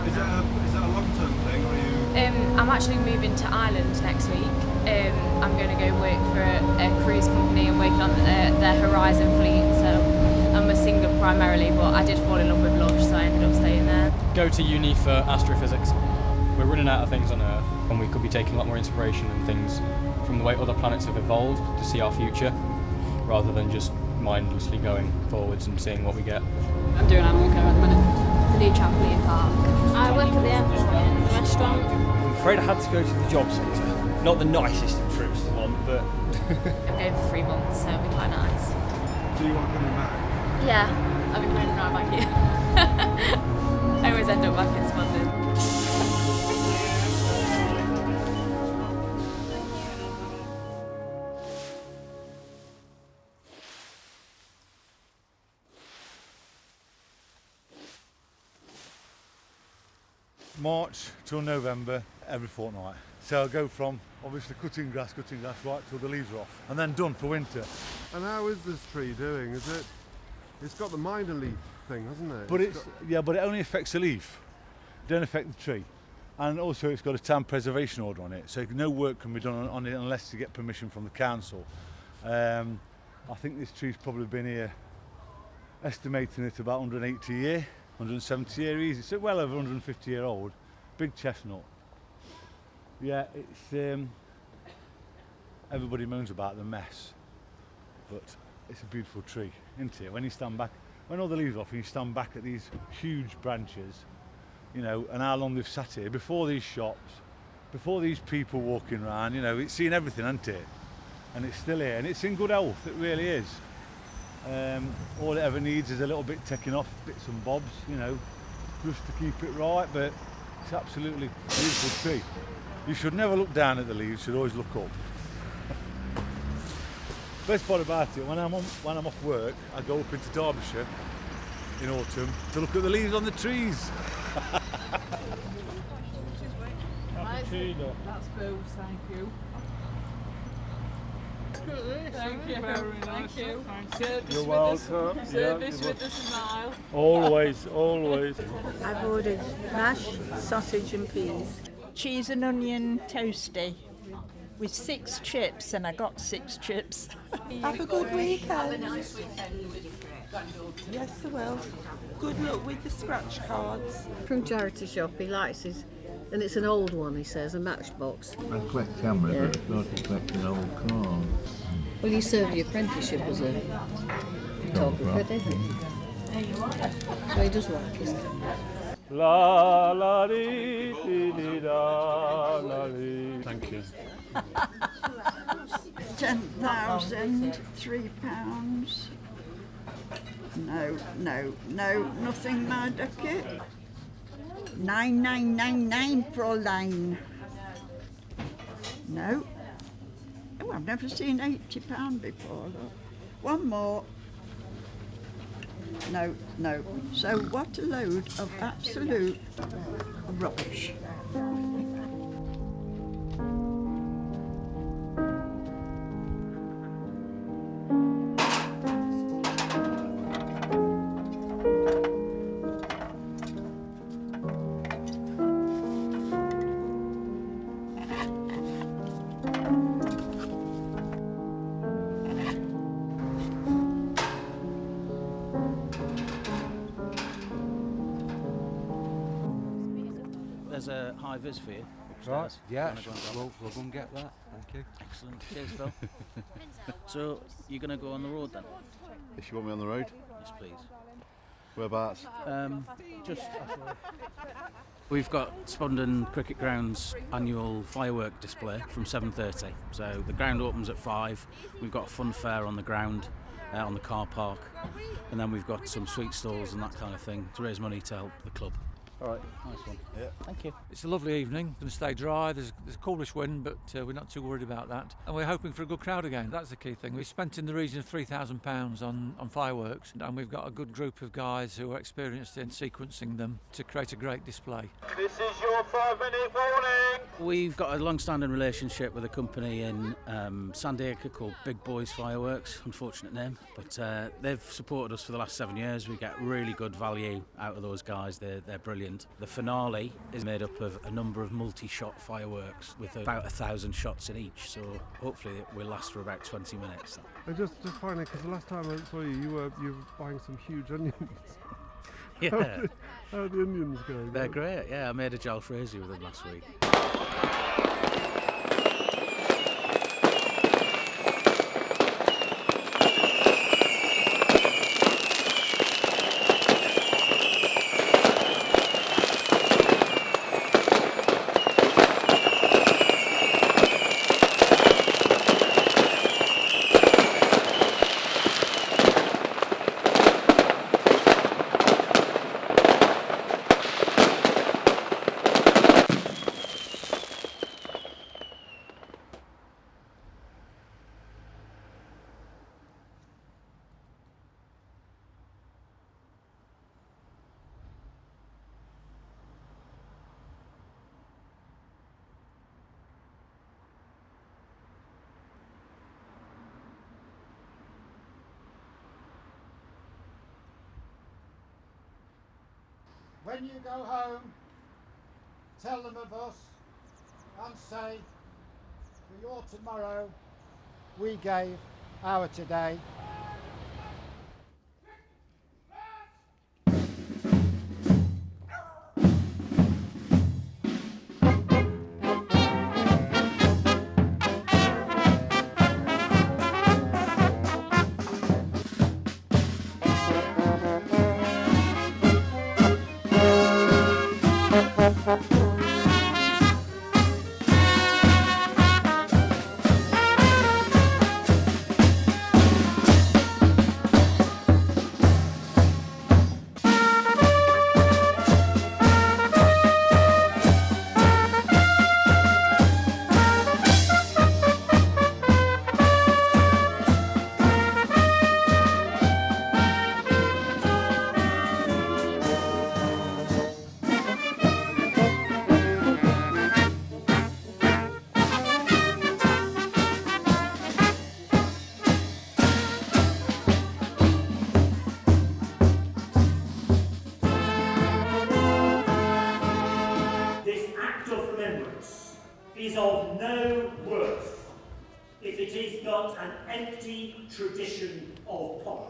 Is that a long-term thing, or are you? I'm actually moving to Ireland next week. I'm going to go work for a cruise company and working on their Horizon fleet. So I'm a singer primarily, but I did fall in love with Lush, so I ended up staying there. Go to uni for astrophysics. We're running out of things on Earth, and we could be taking a lot more inspiration and things from the way other planets have evolved to see our future, rather than just mindlessly going forwards and seeing what we get. I'm doing animal care at the minute. The new trampoline park. I work at the airport in the restaurant. I'm afraid I had to go to the job centre. Not the nicest of trips to one, but... I'm going for 3 months, so it'll be quite nice. Do you want coming back? Yeah, I'll be going right back here. I always end up back in Spondon. March till November, every fortnight. So I'll go from obviously cutting grass right till the leaves are off, and then done for winter. And how is this tree doing? It's got the minor leaf thing, hasn't it? But but it only affects the leaf. It don't affect the tree. and also it's got a town preservation order on it, so no work can be done on it unless you get permission from the council. I think this tree's probably been here, estimating it about 180 year, 170 year easy, so well over 150 year old, big chestnut. Yeah, it's everybody moans about the mess, but it's a beautiful tree, isn't it? When you stand back, when all the leaves are off, and you stand back at these huge branches, you know, and how long they've sat here, before these shops, before these people walking around, you know, it's seen everything, hasn't it? And it's still here, and it's in good health, it really is. All it ever needs is a little bit taking off, bits and bobs, you know, just to keep it right, but it's absolutely beautiful tree. You should never look down at the leaves, you should always look up. Best part about it, when I'm off work, I go up into Derbyshire in autumn to look at the leaves on the trees. Cappuccino. That's booze, thank you. Thank you very much. Thank you. You're welcome. Service with a smile. Always, always. I've ordered mash, sausage and peas. Cheese and onion toasty with 6 chips, and I got 6 chips. Have a good weekend. Have a nice weekend with your granddaughters. Yes, I will. Good luck with the scratch cards. From charity shop, he likes his, and it's an old one, he says, a matchbox. I collect cameras, but I started collecting old cars. Well, you served your apprenticeship as a photographer, didn't you? So he does like his cameras. La la dee dee dee da la dee. Thank you. £10,003. No, nothing, my ducket. 9999 Fräulein. No. Oh, I've never seen £80 before. Look. One more. No. So what a load of absolute rubbish. There's a high vis for you. Right, upstairs. yeah, Wanna go and grab we'll go and get that, thank you. Excellent. Cheers, Phil. So, you're going to go on the road then? If you want me on the road? Yes, please. Whereabouts? Just we've got Spondon Cricket Ground's annual firework display from 7:30. So the ground opens at 5. We've got a fun fair on the ground, on the car park, and then we've got some sweet stalls and that kind of thing to raise money to help the club. All right. Nice one. Yeah. Thank you. It's a lovely evening, going to stay dry, there's a coolish wind, but we're not too worried about that. And we're hoping for a good crowd again, that's the key thing. We spent in the region of £3,000 on fireworks, and we've got a good group of guys who are experienced in sequencing them to create a great display. This is your 5-minute warning. We've got a long-standing relationship with a company in Sandiacre called Big Boys Fireworks, unfortunate name, but they've supported us for the last 7 years. We get really good value out of those guys, they're brilliant. The finale is made up of a number of multi-shot fireworks with about 1,000 shots in each, so hopefully it will last for about 20 minutes. And just finally, because the last time I saw you, you were buying some huge onions. Yeah. How are the onions going? They're great, yeah. I made a jalfrezi with them last week. When you go home, tell them of us and say, for your tomorrow, we gave our today. Is of no worth if it is not an empty tradition of pomp.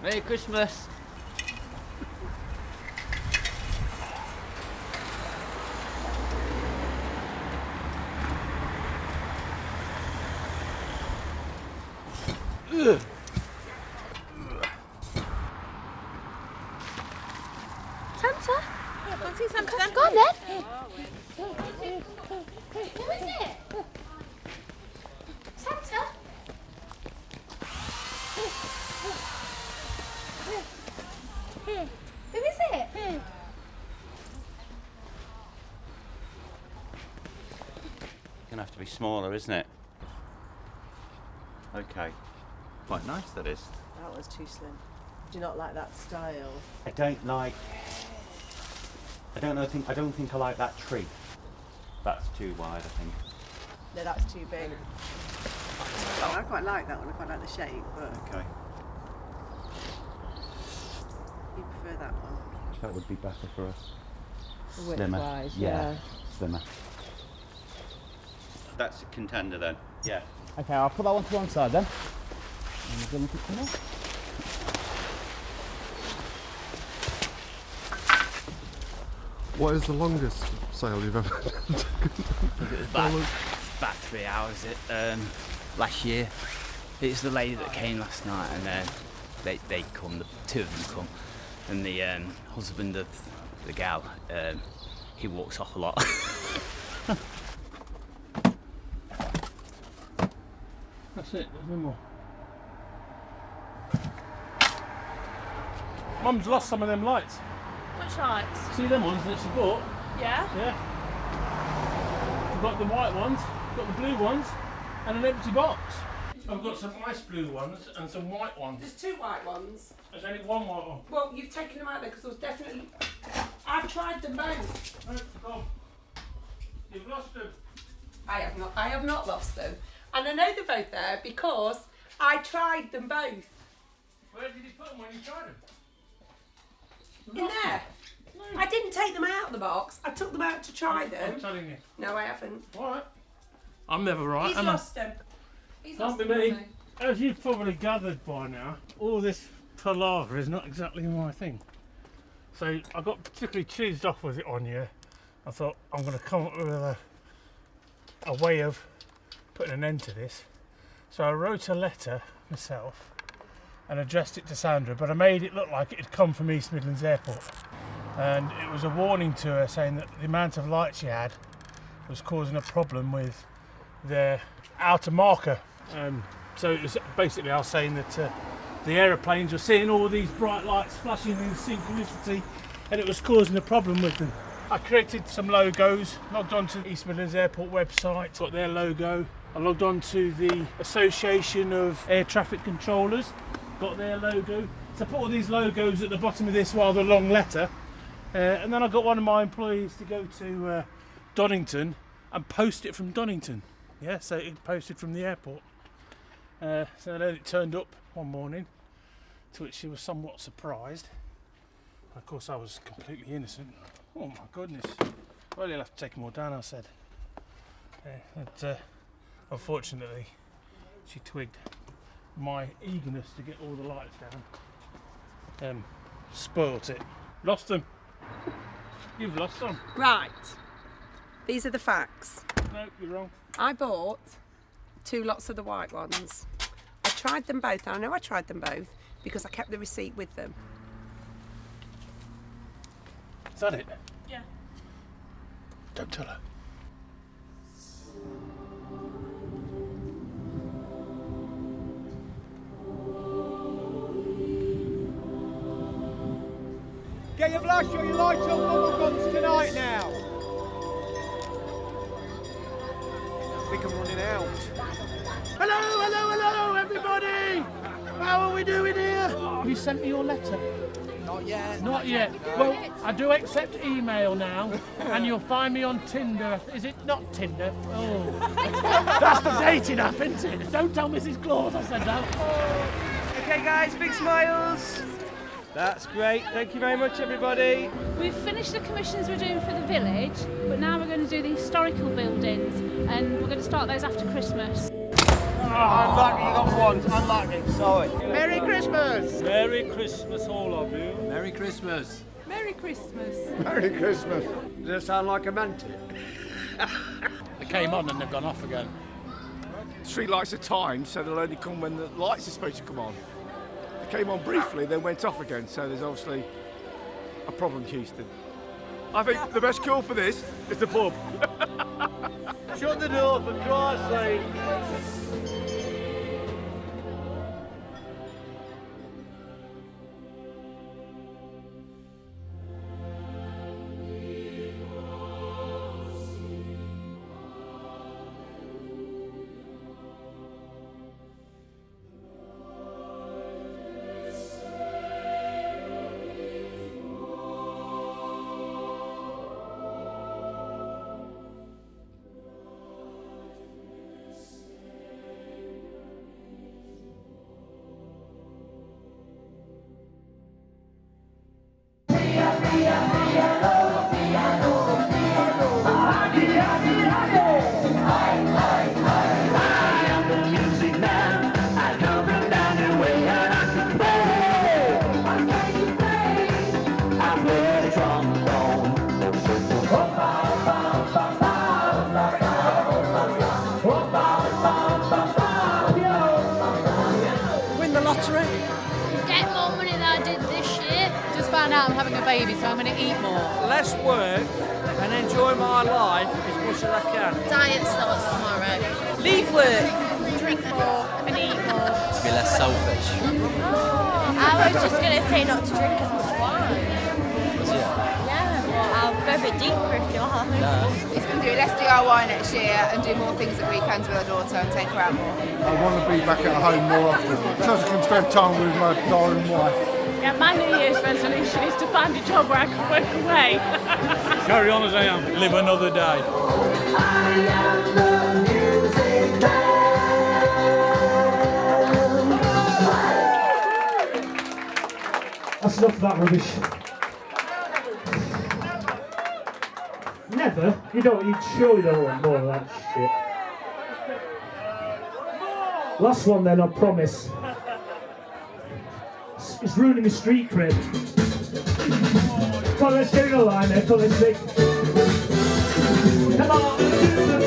Merry Christmas. Ugh. Santa? I can't see Santa then. Go on then. Who is it? Santa? Who is it? Gonna have to be smaller, isn't it? Okay. Quite nice, that is. That was too slim. Do you not like that style? I don't like. I don't think I like that tree. That's too wide, I think. No, that's too big. Oh, I quite like that one. I quite like the shape, but Okay. you prefer that one. That would be better for us. Width-wise, yeah. Slimmer. That's a contender then. Yeah. Okay, I'll put that one to one side then. And we'll look at some more. What is the longest sail you've ever taken? It was about 3 hours last year. It's the lady that came last night, and they come, the two of them come, and the husband of the gal, he walks off a lot. That's it, there's no more. Mum's lost some of them lights. Which lights? See them ones that she bought? Yeah? Yeah. We've got the white ones, got the blue ones, and an empty box. I've got some ice blue ones and some white ones. There's two white ones. There's only one white one. Well, you've taken them out there because there was definitely... I've tried them both. Oh, God. You've lost them. I have not lost them. And I know they're both there because I tried them both. Where did you put them when you tried them? In there. No. I didn't take them out of the box. I took them out to try them. I'm telling you. No, I haven't. Alright. I'm never right. He's am I? lost them. He's Can't lost be them, me. hasn't As you've probably gathered by now, all this palaver is not exactly my thing. So I got particularly cheesed off with it on you. I thought I'm going to come up with a way of putting an end to this. So I wrote a letter myself and addressed it to Sandra, but I made it look like it had come from East Midlands Airport. And it was a warning to her saying that the amount of light she had was causing a problem with their outer marker. So it was basically I was saying that the aeroplanes were seeing all these bright lights flashing in synchronicity, and it was causing a problem with them. I created some logos, logged onto the East Midlands Airport website, got their logo. I logged on to the Association of Air Traffic Controllers, got their logo. So I put all these logos at the bottom of this rather long letter, and then I got one of my employees to go to Donington and post it from Donington. Yeah, so it posted from the airport. So then it turned up one morning, to which she was somewhat surprised. Of course, I was completely innocent. Oh my goodness. Well, you'll have to take them all down, I said. But unfortunately, she twigged my eagerness to get all the lights down. Spoilt it. Lost them. You've lost them. Right. These are the facts. No, you're wrong. I bought 2 lots of the white ones. I tried them both, and I know I tried them both because I kept the receipt with them. Is that it? Yeah. Don't tell her. Get your flash or your lights on bubble guns tonight now. I think I'm running out. Hello, everybody! How are we doing here? Have you sent me your letter? Not yet. Not yet. Well, I do accept email now, and you'll find me on Tinder. Is it not Tinder? Oh. That's the dating app, isn't it? Don't tell Mrs. Claus I said that. Okay, guys, big smiles. That's great. Thank you very much, everybody. We've finished the commissions we're doing for the village, but now we're going to do the historical buildings, and we're going to start those after Christmas. Unlucky, you got one. Unlucky, sorry. Merry Christmas! Merry Christmas, all of you. Merry Christmas. Merry Christmas. Merry Christmas. Does that sound like I meant it? They came on and they've gone off again. Street lights are timed, so they'll only come when the lights are supposed to come on. They came on briefly, then went off again, so there's obviously a problem, Houston. I think the best call for this is the pub. Shut the door for Christ's sake. Win the lottery. Get more money than I did this year. Just found out I'm having a baby, so I'm going to eat more. Less work and enjoy my life as much as I can. Diet starts tomorrow. Leave work. Drink more and eat more. To be less selfish. I was just going to say not to drink as much wine. Yeah. Well, I'll go a bit deeper if you want. He's going to do less DIY next year and do more things at weekends with our daughter and take her out more. I want to be back at home more often so I can spend time with my darling wife. Yeah, my New Year's resolution is to find a job where I can work away. Carry on as I am. Live another day. That's enough of that rubbish. Never? You surely don't want more of that shit. Last one then, I promise. It's ruining my street cred. Come on, let's get in a line there, come on, let's sing. Come on, let's do the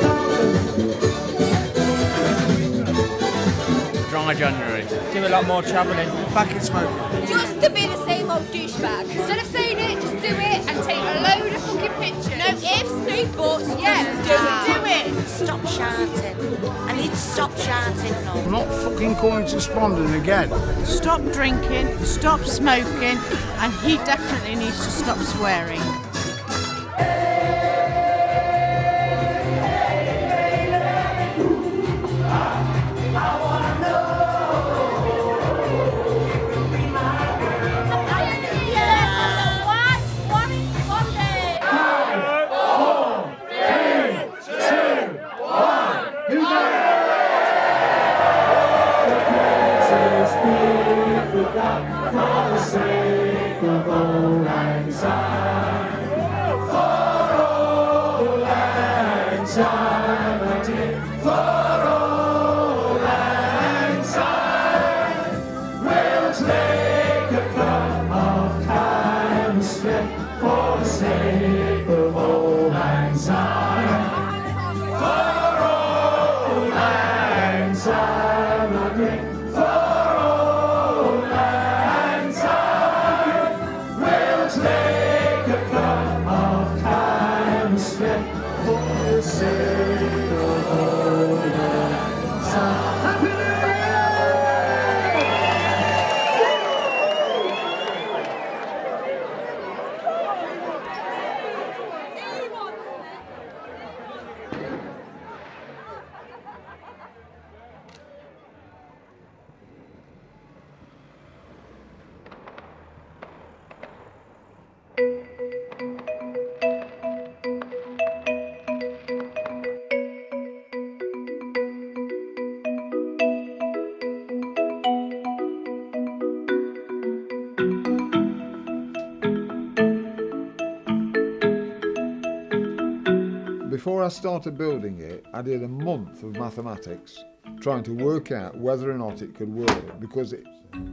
Dry January. Do a lot more travelling. Back in smoking. Just to be the same old douchebag. Instead of saying it, just do it and take a load of fucking pictures. No ifs, no buts, yeah, just do it. Stop shouting. I need to stop shouting and all. I'm not fucking coming to Spondon again. Stop drinking, stop smoking, and he definitely needs to stop swearing. Before I started building it, I did a month of mathematics trying to work out whether or not it could work, because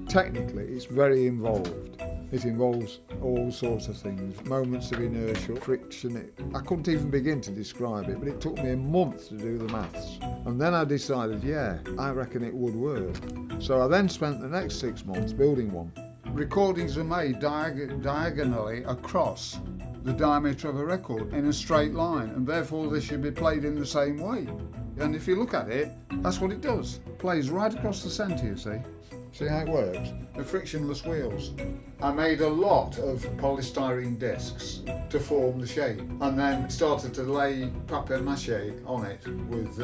technically it's very involved. It involves all sorts of things, moments of inertia, friction. I couldn't even begin to describe it, but it took me a month to do the maths. And then I decided, yeah, I reckon it would work. So I then spent the next 6 months building one. Recordings are made diagonally across the diameter of a record in a straight line, and therefore they should be played in the same way. And if you look at it, that's what it does. It plays right across the centre, you see. See how it works? The frictionless wheels. I made a lot of polystyrene discs to form the shape, and then started to lay papier-mâché on it with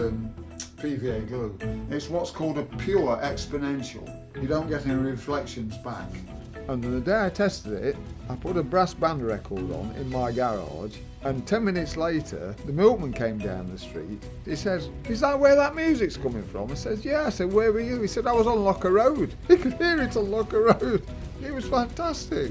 PVA glue. It's what's called a pure exponential. You don't get any reflections back. And the day I tested it, I put a brass band record on in my garage, and 10 minutes later, the milkman came down the street. He says, "Is that where that music's coming from?" I says, "Yeah." I said, "Where were you?" He said, "I was on Locker Road." He could hear it on Locker Road. It was fantastic.